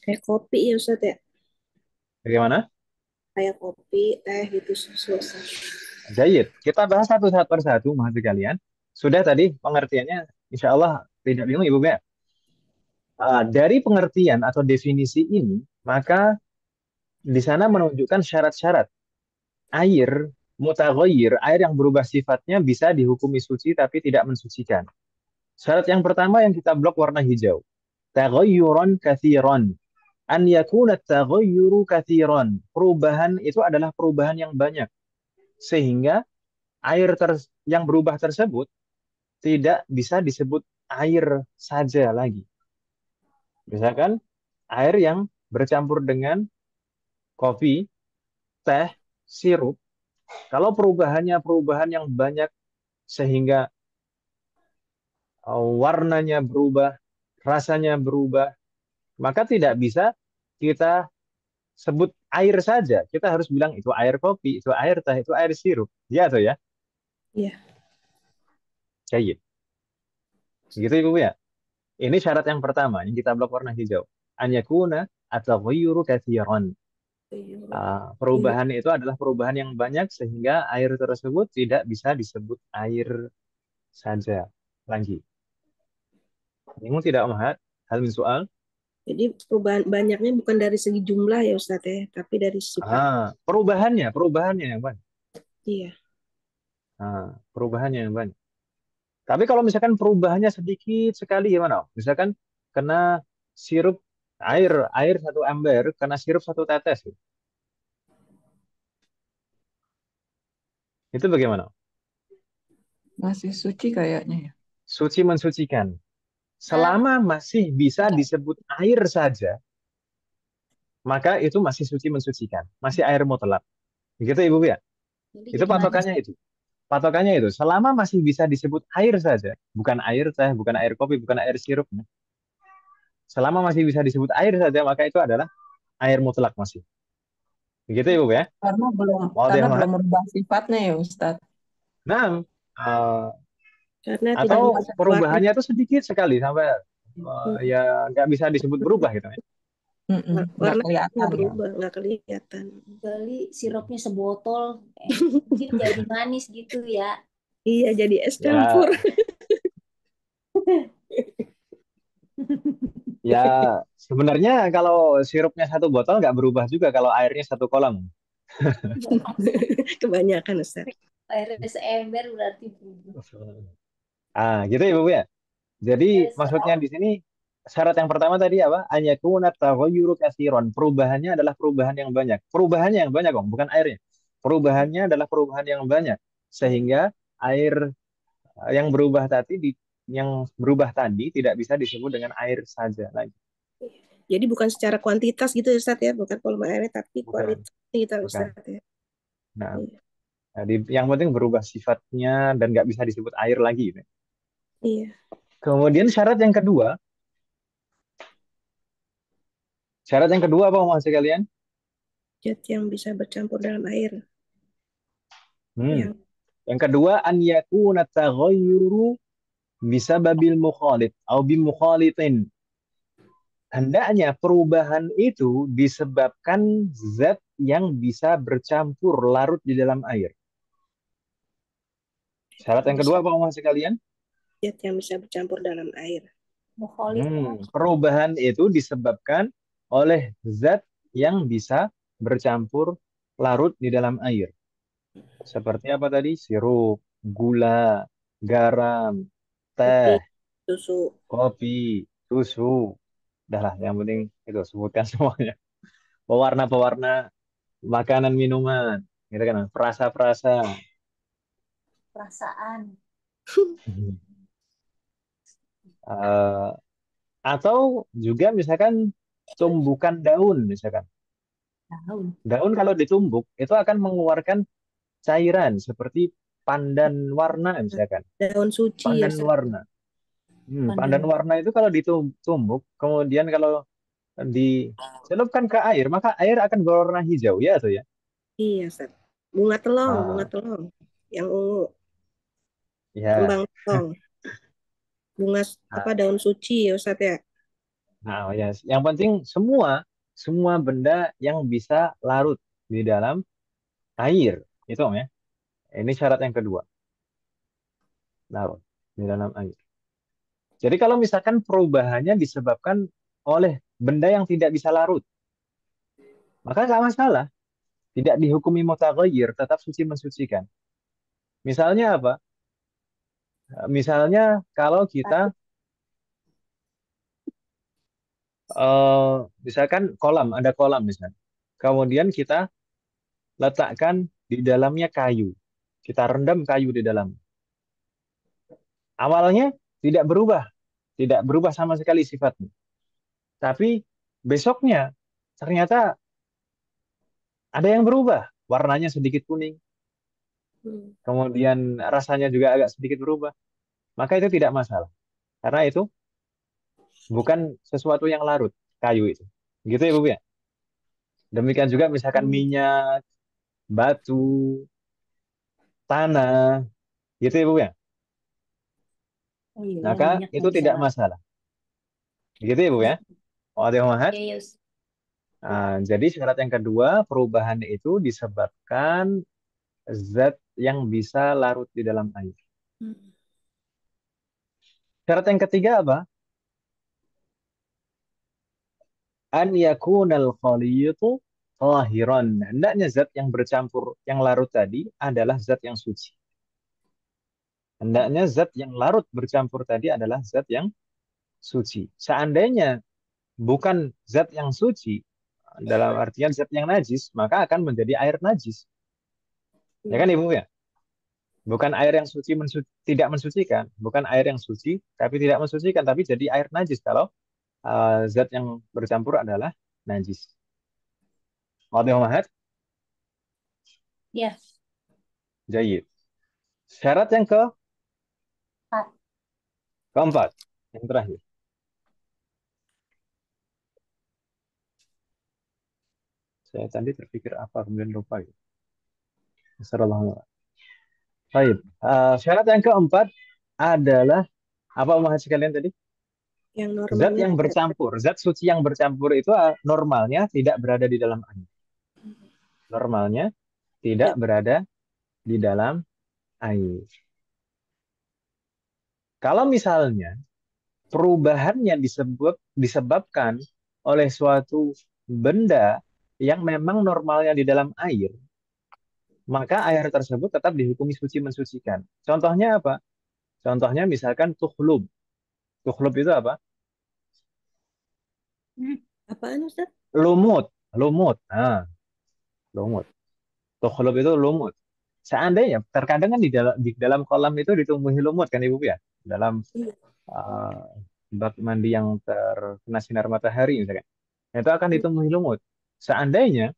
Kayak kopi ya Ustaz ya? Bagaimana? Kayak kopi, teh gitu selesai. Jayid. Kita bahas satu persatu mahasiswa kalian. Sudah tadi pengertiannya insya Allah tidak bingung Ibu ya. Dari pengertian atau definisi ini, maka di sana menunjukkan syarat-syarat air mutaghayyir, air yang berubah sifatnya bisa dihukumi suci tapi tidak mensucikan. Syarat yang pertama yang kita blok warna hijau. Taghayyuran katsiran. An yakuna taghayyuru katsiran. Perubahan itu adalah perubahan yang banyak. Sehingga air yang berubah tersebut tidak bisa disebut air saja lagi. Misalkan air yang bercampur dengan kopi, teh, sirup, kalau perubahannya perubahan yang banyak sehingga warnanya berubah, rasanya berubah, maka tidak bisa kita sebut air saja. Kita harus bilang itu air kopi, itu air teh, itu air sirup. Ya atau ya? Iya. Kayak gitu Ibu ya. Ini syarat yang pertama yang kita blok warna hijau. An yakuna at-taghayyuru katsiran. Perubahan itu adalah perubahan yang banyak sehingga air tersebut tidak bisa disebut air saja lagi. Bingung tidak Om Had? Hal min soal? Jadi perubahan banyaknya bukan dari segi jumlah ya Ustaz ya, tapi dari sifat. Perubahannya yang banyak. Iya. Perubahannya yang banyak. Tapi kalau misalkan perubahannya sedikit sekali gimana? Misalkan kena sirup air satu ember, kena sirup satu tetes. Itu bagaimana? Masih suci kayaknya ya. Suci mensucikan. Selama masih bisa disebut air saja, maka itu masih suci mensucikan. Masih air mutlak. Begitu Ibu ya? Itu patokannya itu. Patokannya itu. Selama masih bisa disebut air saja, bukan air teh, bukan air kopi, bukan air sirup. Selama masih bisa disebut air saja, maka itu adalah air mutlak masih. Begitu Ibu ya? Karena belum merubah sifatnya ya Ustaz. Nah, karena atau perubahannya itu sedikit sekali sampai ya nggak bisa disebut berubah gitu ya. Nggak kelihatan berubah, nggak kelihatan. Kali sirupnya sebotol, mungkin jadi manis gitu ya. Iya, jadi es campur. Ya, sebenarnya kalau sirupnya satu botol nggak berubah juga kalau airnya satu kolam. Kebanyakan Ustaz. Airnya seember berarti berubah. Gitu ya Bu ya. Jadi maksudnya di sini syarat yang pertama tadi apa? Anyakuna taghayyuru katsiran. Perubahannya adalah perubahan yang banyak. Perubahannya yang banyak, Om, bukan airnya. Perubahannya adalah perubahan yang banyak sehingga air yang berubah tadi tidak bisa disebut dengan air saja lagi. Jadi bukan secara kuantitas gitu ya Ustaz ya, bukan volume airnya tapi Bukan, kualitas gitu bukan. Ustaz ya. Nah, Iya. jadi yang penting berubah sifatnya dan nggak bisa disebut air lagi. Iya. Kemudian syarat yang kedua apa maksud kalian? Zat yang bisa bercampur dalam air. Hmm. Yang Yang kedua, an yakuna taghayyuru bisababil mukhalid atau bimukhalitin. Hendaknya perubahan itu disebabkan zat yang bisa bercampur larut di dalam air. Syarat yang kedua apa maksud kalian? zat yang bisa bercampur dalam air. Mukholid. Perubahan itu disebabkan oleh zat yang bisa bercampur larut di dalam air. Seperti apa tadi? Sirup, gula, garam, Kopi, teh, susu. kopi, susu. Udah lah, yang penting itu sebutkan semuanya. Pewarna-pewarna makanan minuman, gitu kan? Perasa-perasa. Perasaan. Eh, atau juga misalkan tumbukan daun, misalkan. Daun. Daun kalau ditumbuk itu akan mengeluarkan cairan seperti pandan warna, misalkan. Daun suci ya Pandan Ustaz. warna. Pandan warna itu kalau ditumbuk, kemudian kalau dicelupkan ke air, maka air akan berwarna hijau, ya atau ya? Iya Ustaz. Bunga Ah, telong yang ungu, ya. kembang telong. Bunga apa Nah, daun suci ya Ustaz ya. ya. Yang penting semua benda yang bisa larut di dalam air, itu Om ya. Ini syarat yang kedua, larut di dalam air. Jadi kalau misalkan perubahannya disebabkan oleh benda yang tidak bisa larut, maka nggak masalah. Tidak dihukumi mutaghayyir, tetap suci mensucikan. Misalnya apa? Misalnya kalau kita misalkan ada kolam misalnya. Kemudian kita letakkan di dalamnya kayu. Kita rendam kayu di dalam. Awalnya tidak berubah sama sekali sifatnya. Tapi besoknya ternyata ada yang berubah. Warnanya sedikit kuning, kemudian rasanya juga agak sedikit berubah. Maka itu tidak masalah. Karena itu bukan sesuatu yang larut, kayu itu. Gitu ya, Bu ya? Demikian juga misalkan minyak, batu, tanah, gitu ya, Bu ya? Oh iya, Maka minyak itu nggak bisa tidak lah. masalah. Gitu ya, Bu ya? Oh, Mahat. Iya, Yus. Jadi syarat yang kedua, perubahan itu disebabkan zat yang bisa larut di dalam air. Syarat yang ketiga apa? An yakunal khalitu tahiran. Hendaknya zat yang bercampur, yang larut tadi adalah zat yang suci. Hendaknya zat yang larut bercampur tadi adalah zat yang suci. Seandainya bukan zat yang suci, dalam artian zat yang najis, maka akan menjadi air najis. Ya kan Ibu ya? Bukan air yang suci tidak mensucikan, bukan air yang suci tapi tidak mensucikan, tapi jadi air najis kalau zat yang bercampur adalah najis. Wadih Mahat? Ya. Jayid. Syarat yang keempat, yang terakhir. Saya tadi terpikir apa, kemudian lupa. Gitu. Assalamualaikum. Baik. Syarat yang keempat adalah apa Mahat sekalian tadi? Yang Zat normalnya yang bercampur, zat suci yang bercampur itu normalnya tidak berada di dalam air. Normalnya tidak berada di dalam air. Kalau misalnya perubahannya disebabkan oleh suatu benda yang memang normalnya di dalam air, maka air tersebut tetap dihukumi suci mensucikan. Contohnya apa? Contohnya misalkan tukhlub. Tukhlub itu apa? apaan Ustaz? Lumut. Lumut. Lumut. Tukhlub itu lumut. Seandainya terkadang kan di dalam kolam itu ditumbuhi lumut kan Ibu ya. Dalam Iya. uh, bak mandi yang terkena sinar matahari misalkan. Itu akan ditumbuhi lumut. Seandainya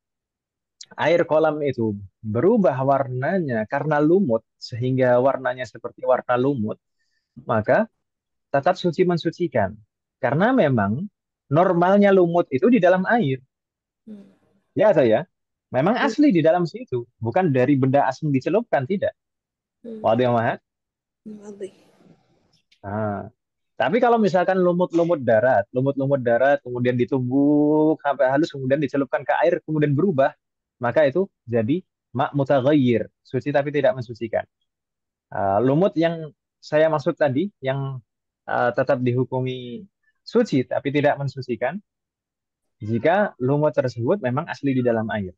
air kolam itu berubah warnanya karena lumut sehingga warnanya seperti warna lumut, maka tetap suci mensucikan. Karena memang normalnya lumut itu di dalam air. Hmm. Ya saya. Memang Hmm. asli di dalam situ, bukan dari benda asing dicelupkan, tidak. Waduh yang mahal. Waduh. Nah, tapi kalau misalkan lumut-lumut darat, kemudian ditumbuk sampai halus, kemudian dicelupkan ke air, kemudian berubah, maka itu jadi mak mutaghayyir, suci tapi tidak mensucikan. Lumut yang saya maksud tadi, yang tetap dihukumi suci tapi tidak mensucikan, jika lumut tersebut memang asli di dalam air.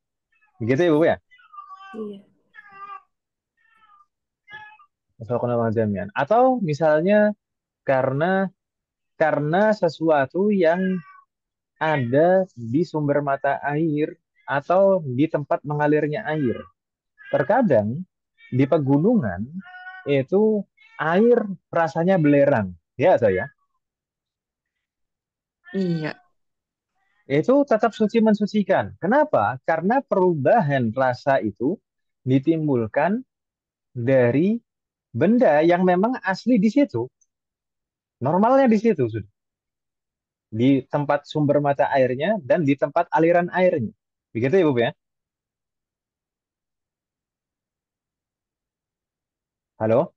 Begitu ya, Bu ya? Iya. Atau misalnya karena sesuatu yang ada di sumber mata air atau di tempat mengalirnya air. Terkadang di pegunungan itu air rasanya belerang, ya saya. Iya. Itu tetap suci mensucikan. Kenapa? Karena perubahan rasa itu ditimbulkan dari benda yang memang asli di situ. Normalnya di situ sudah. Di tempat sumber mata airnya dan di tempat aliran airnya. Begitu ya, Bu ya? Halo?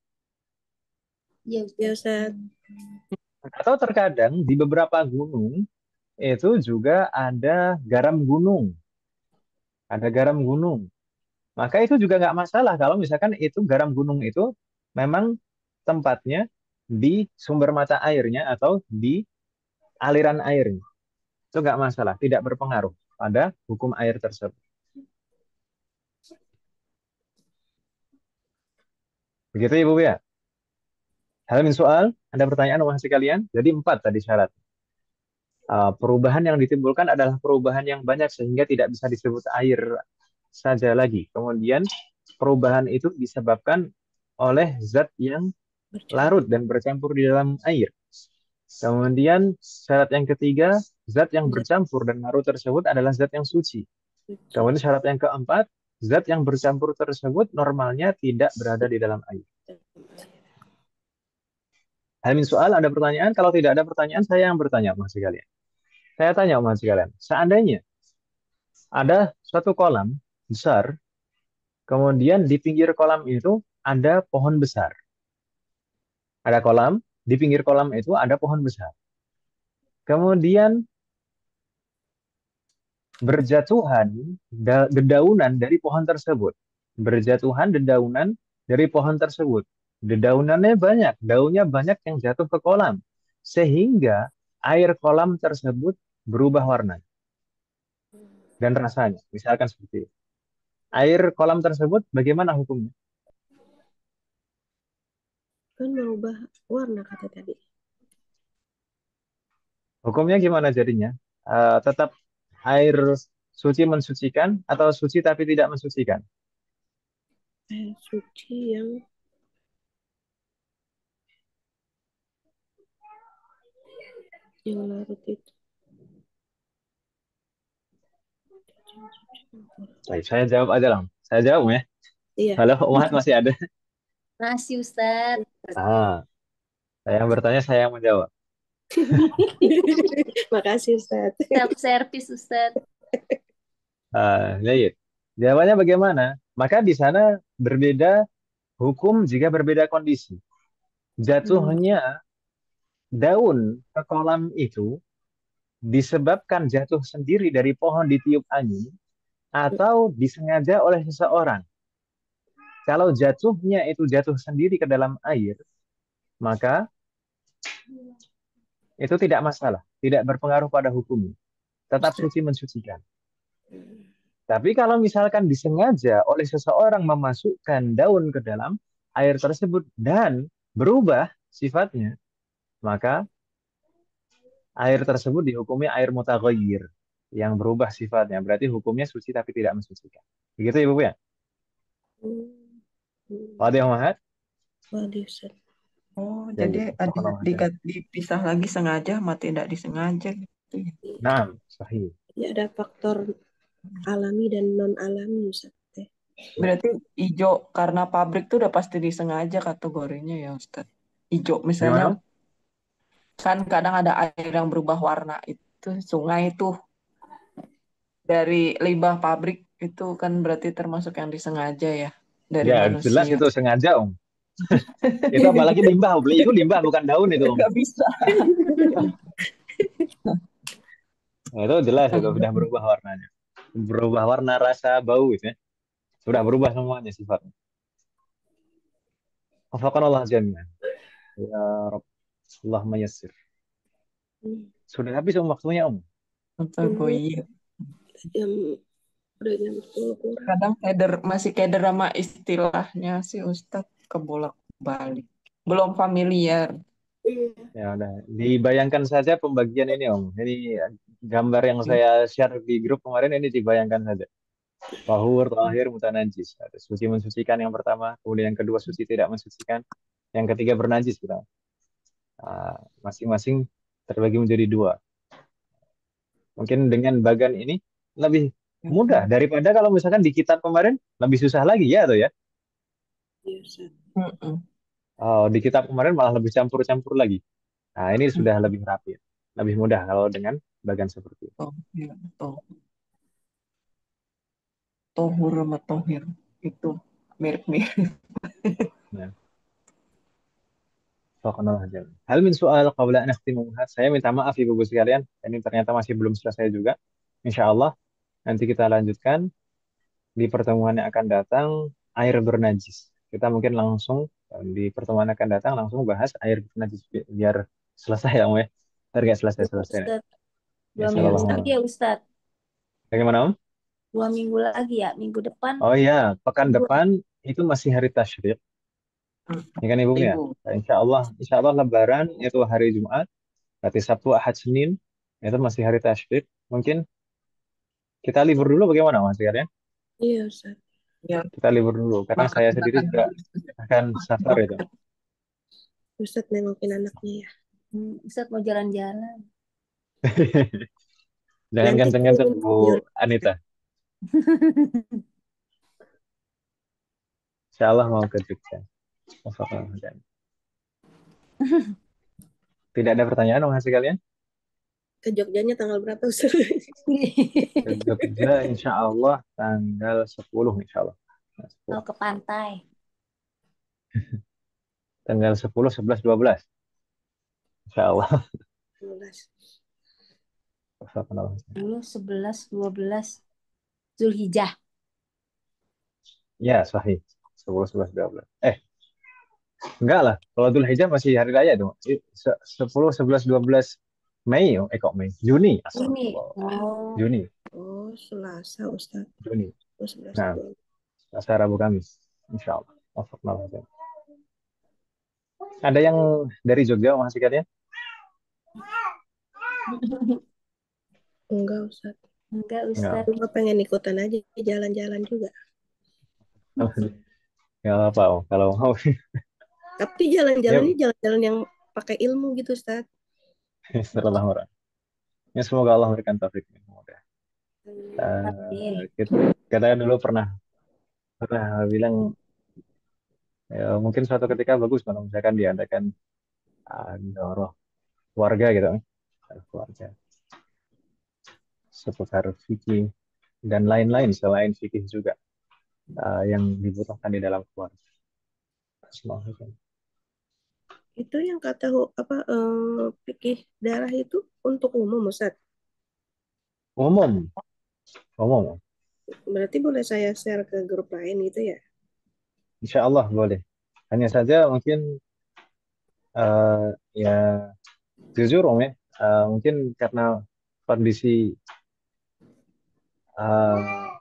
Ya, Ya, Ustaz. Ustaz. Atau terkadang di beberapa gunung itu juga ada garam gunung. Ada garam gunung. Maka itu juga nggak masalah kalau misalkan itu garam gunung itu memang tempatnya di sumber mata airnya atau di aliran airnya. Itu nggak masalah, tidak berpengaruh pada hukum air tersebut. Begitu Ibu ya? Hal min soal, ada pertanyaan masih kalian? Jadi 4 tadi syarat. Perubahan yang ditimbulkan adalah perubahan yang banyak sehingga tidak bisa disebut air saja lagi. Kemudian perubahan itu disebabkan oleh zat yang larut dan bercampur di dalam air. Kemudian syarat yang ketiga, zat yang bercampur dan larut tersebut adalah zat yang suci. Kemudian syarat yang keempat, zat yang bercampur tersebut normalnya tidak berada di dalam air. Hal min soal, ada pertanyaan? Kalau tidak ada pertanyaan, saya yang bertanya masih kalian. Saya tanya masih kalian. Seandainya ada suatu kolam besar, kemudian di pinggir kolam itu ada pohon besar. Ada kolam, di pinggir kolam itu ada pohon besar. Kemudian berjatuhan dedaunan dari pohon tersebut. Berjatuhan dedaunan dari pohon tersebut. Dedaunannya banyak, daunnya banyak yang jatuh ke kolam. Sehingga air kolam tersebut berubah warna dan rasanya. Misalkan seperti itu. Air kolam tersebut bagaimana hukumnya? Kan merubah warna kata tadi. Hukumnya gimana jadinya? Tetap air suci mensucikan atau suci tapi tidak mensucikan? Air suci yang larut itu. Baik, saya jawab aja lang. Saya jawab ya. Iya. Halo, Umat masih ada? Masih, Ustaz. Saya yang bertanya, saya yang menjawab. Makasih, Ustaz. Self-service, Ustaz. Baik. Jawabannya bagaimana? Maka di sana berbeda hukum jika berbeda kondisi. Jatuhnya daun ke kolam itu disebabkan jatuh sendiri dari pohon ditiup angin atau disengaja oleh seseorang. Kalau jatuhnya itu jatuh sendiri ke dalam air, maka itu tidak masalah, tidak berpengaruh pada hukumnya. Tetap suci mensucikan. Tapi kalau misalkan disengaja oleh seseorang memasukkan daun ke dalam air tersebut dan berubah sifatnya, maka air tersebut dihukumi air mutaghayyir yang berubah sifatnya. Berarti hukumnya suci tapi tidak mensucikan. Begitu Ibu ya? Hmm. Hmm. Wadah Mahat. Waduh, Ustaz. Oh, Jadi, jadi ada Wafakallahu. dipisah lagi sengaja sama tidak disengaja gitu ya. Nah, sahih. Jadi ada faktor alami dan non alami, Ustaz. Berarti hijau karena pabrik tuh udah pasti disengaja kategorinya ya Ustaz. Hijau misalnya Gimana? kan kadang ada air yang berubah warna itu sungai itu dari limbah pabrik itu kan berarti termasuk yang disengaja ya dari Ya, jelas manusia. itu sengaja, Om. Itu apalagi limbah, Om. Itu limbah, bukan daun itu, Om. Nggak bisa. Nah, itu jelas itu sudah berubah warnanya. Berubah warna, rasa, bau gitu ya. Sudah berubah semuanya sifatnya. Wafakallahu jami'an. Ya Rabb. Allah mayassir. Hmm. Sudah habis, Om, waktunya, Om. Untuk iya. Jam udah jam 10 kurang. Kadang masih keder sama istilahnya sih Ustadz kebolak-balik. Belum familiar. Ya udah, dibayangkan saja pembagian ini, Om. Ini gambar yang saya share di grup kemarin ini dibayangkan saja. Tahur, tahir, mutanajis. Ada suci mensucikan yang pertama, kemudian yang kedua suci tidak mensucikan, yang ketiga bernajis kita. Masing-masing terbagi menjadi dua. Mungkin dengan bagan ini lebih mudah daripada kalau misalkan di kitab kemarin lebih susah lagi ya atau ya. Iya, Ustaz. Mm-mm. Oh, di kitab kemarin malah lebih campur-campur lagi. Nah, ini sudah lebih rapi, lebih mudah kalau dengan bagan seperti itu. Oh, iya, toh. Tohur sama tohir itu mirip-mirip. Nah, Fakonal hajar. Hal min soal qabla an akhtimu. Saya minta maaf ibu sekalian, ini ternyata masih belum selesai juga. Insya Allah nanti kita lanjutkan di pertemuan yang akan datang air bernajis. Kita mungkin langsung di pertemuan akan datang langsung bahas air bernajis biar selesai ya, Om ya. Biar nggak selesai-selesai. Ustaz. Ya, 2 minggu sallallahu lagi ya Ustaz. Bagaimana, Om? 2 minggu lagi ya. Minggu depan. Oh iya, pekan Libur. depan itu masih hari tasyrik. Ya kan Ibu ya? Ibu. Nah, insya Allah Lebaran itu hari Jumat, berarti Sabtu, Ahad, Senin itu masih hari tasyrik. Mungkin kita libur dulu bagaimana Mas ya? Iya, Ustaz. Ya, Kita libur dulu karena maka saya sendiri silakan juga akan safar itu. Ustaz nengokin anaknya ya. Ustaz mau jalan-jalan. Jangan Nanti kenceng-kenceng kirim Bu video. Anita. Insya Allah mau ke Jogja. Tidak ada pertanyaan Mas kalian? Ke Jogjanya tanggal berapa, Ustaz? Ke Jogja insya Allah tanggal 10 insya Allah. Mau ke pantai. Tanggal 10, 11, 12. Insya Allah. 12. 10, 11, 12. Zulhijjah. Ya, sahih. 10, 11, 12. Enggak lah. Kalau Dzulhijjah masih hari raya dong. 10, 11, 12 Mei. Kok Mei? Juni. Ini. Astagfirullah. Oh. Juni. Oh, Selasa, Ustaz. Juni. Oh, 11. Nah, Selasa, Rabu, Kamis. Insya Allah. Waffaqnallah. Ada yang dari Jogja Mas ya? Enggak, Ustaz. Enggak Ustaz. Cuma pengen ikutan aja jalan-jalan juga. Ya apa Om. Kalau mau. Tapi jalan-jalannya jalan-jalan yang pakai ilmu gitu, Ustaz. Setelah orang. Ya, semoga Allah memberikan taufik. Mudah. Kita dulu pernah bilang ya, mungkin suatu ketika bagus kalau misalkan diadakan doroh keluarga gitu, keluarga seputar fikih dan lain-lain selain fikih juga yang dibutuhkan di dalam keluarga. Semoga. Itu yang kata fikih darah itu untuk umum, Ustaz. Umum. Berarti boleh saya share ke grup lain gitu ya? Insya Allah boleh. Hanya saja mungkin ya jujur Om ya, mungkin karena kondisi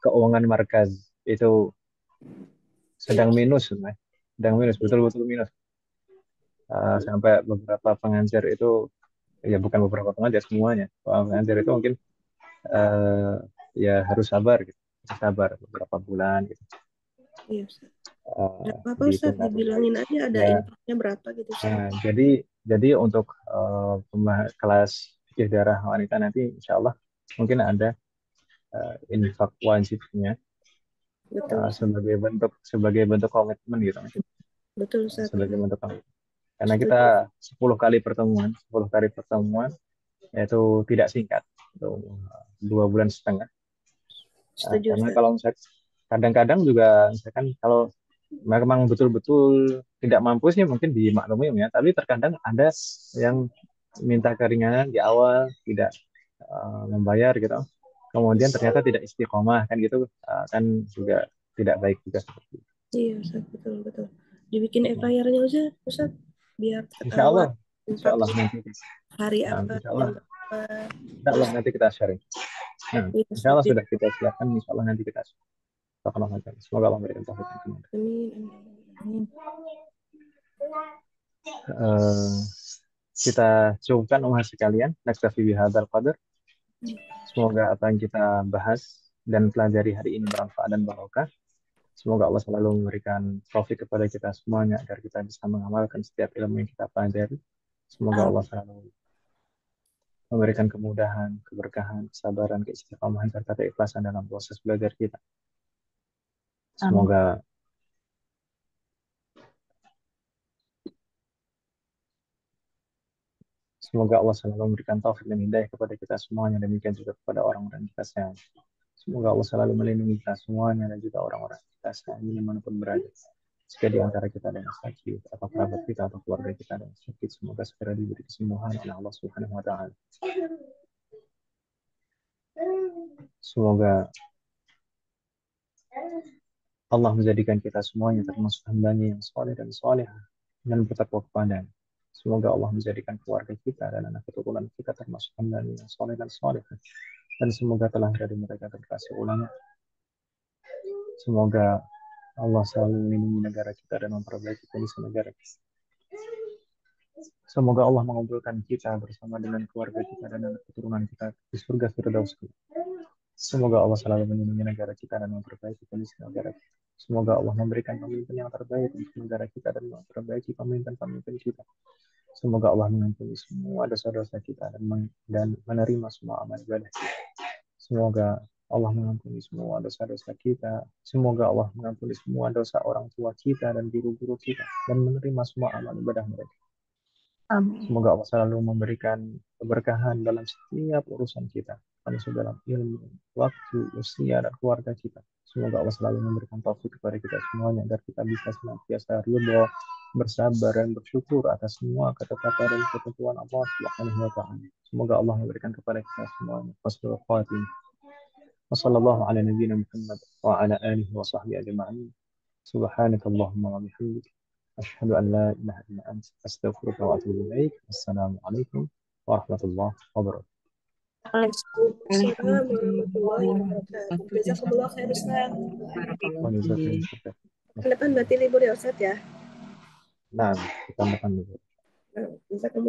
keuangan markaz itu sedang minus, sedang minus, betul-betul minus. Sampai beberapa pengajar itu, ya bukan beberapa pengajar semuanya, pengajar itu mungkin ya harus sabar, gitu, sabar beberapa bulan, gitu. Iya, Ustaz. Eh, Nggak apa-apa, Ustaz. dihitung atau baik. Dibilangin aja ada Ya, infaknya berapa gitu, Ustaz. nah, jadi untuk kelas fikih darah wanita nanti insya Allah mungkin ada infak wajibnya Betul, Ustaz. sebagai bentuk komitmen gitu, Betul, Ustaz. sebagai bentuk komitmen. Karena kita Setuju. 10 kali pertemuan yaitu tidak singkat, itu 2 bulan setengah. Setuju, Karena Ustaz. kalau misalkan kadang-kadang juga misalkan kalau memang betul-betul tidak mampu sih mungkin dimaklumi ya, tapi terkadang ada yang minta keringanan di awal tidak membayar gitu, kemudian ternyata tidak istiqomah kan gitu, kan juga tidak baik juga seperti itu. Iya, Ustaz. Betul, betul. Dibikin FIR-nya aja, Ustaz. Biar Insya ketahuan Allah, insya Allah infaknya nanti, hari apa, insya jam Allah, berapa. insya Allah nanti kita sharing. Iya, Insya Ustaz. Allah sudah kita siapkan, insya Allah nanti kita share. Semoga Allah memberikan taufik dan hidayah. Amin, amin. Eh, kita cukupkan sekalian. Naktafi bihadzal qadar. Semoga apa yang kita bahas dan pelajari hari ini bermanfaat dan barokah. Semoga Allah selalu memberikan taufik kepada kita semuanya agar kita bisa mengamalkan setiap ilmu yang kita pelajari. Semoga Allah selalu memberikan kemudahan, keberkahan, kesabaran, keistiqomahan serta keikhlasan dalam proses belajar kita. Semoga Allah selalu memberikan taufik dan hidayah kepada kita semuanya, demikian juga kepada orang-orang kita sayang. Semoga Allah selalu melindungi kita semuanya dan juga orang-orang kita sayang dimanapun berada. Jika di antara kita ada yang sakit, atau kerabat kita, atau keluarga kita ada yang sakit, semoga segera diberi kesembuhan oleh Allah Subhanahu wa Ta'ala. Semoga Allah menjadikan kita semuanya termasuk hambanya yang soleh dan soleh dan bertakwa kepadanya. Semoga Allah menjadikan keluarga kita dan anak keturunan kita termasuk hambanya yang soleh dan soleh. Dan semoga telah dari mereka terkasih ulama. Semoga Allah selalu melindungi negara kita dan memperbaiki kondisi negara kita. Semoga Allah mengumpulkan kita bersama dengan keluarga kita dan anak keturunan kita di surga Firdaus. Semoga Allah selalu melindungi negara kita dan memperbaiki kondisi negara kita. Semoga Allah memberikan pemimpin yang terbaik untuk negara kita dan memperbaiki pemimpin-pemimpin kita. Semoga Allah mengampuni semua dosa-dosa kita dan menerima semua amal ibadah kita. Semoga Allah mengampuni semua dosa-dosa kita. Semoga Allah mengampuni semua dosa orang tua kita dan guru-guru kita dan menerima semua amal ibadah mereka. Amin. Semoga Allah selalu memberikan keberkahan dalam setiap urusan kita, termasuk dalam ilmu, waktu, usia, dan keluarga kita. Semoga Allah selalu memberikan taufik kepada kita semuanya agar kita bisa senantiasa ridho, bersabar dan bersyukur atas semua ketetapan dan ketentuan Allah Subhanahu wa Ta'ala. Semoga Allah memberikan kepada kita semuanya husnul khatimah. Wassallallahu ala nabiyyina Muhammad wa ala alihi wa sahbihi ajma'in. Subhanakallahumma wa bihamdika أشهد أن لا إله إلا أنت أستغفرك وأتوب إليك. السلام عليكم ورحمة الله وبركاته. Waalaikumsalam warahmatullahi wabarakatuh. Jazakumullah khair, Ustaz. Pekan depan berarti libur ya, Ustaz ya? Nah, kita makan dulu. Jazakumullah.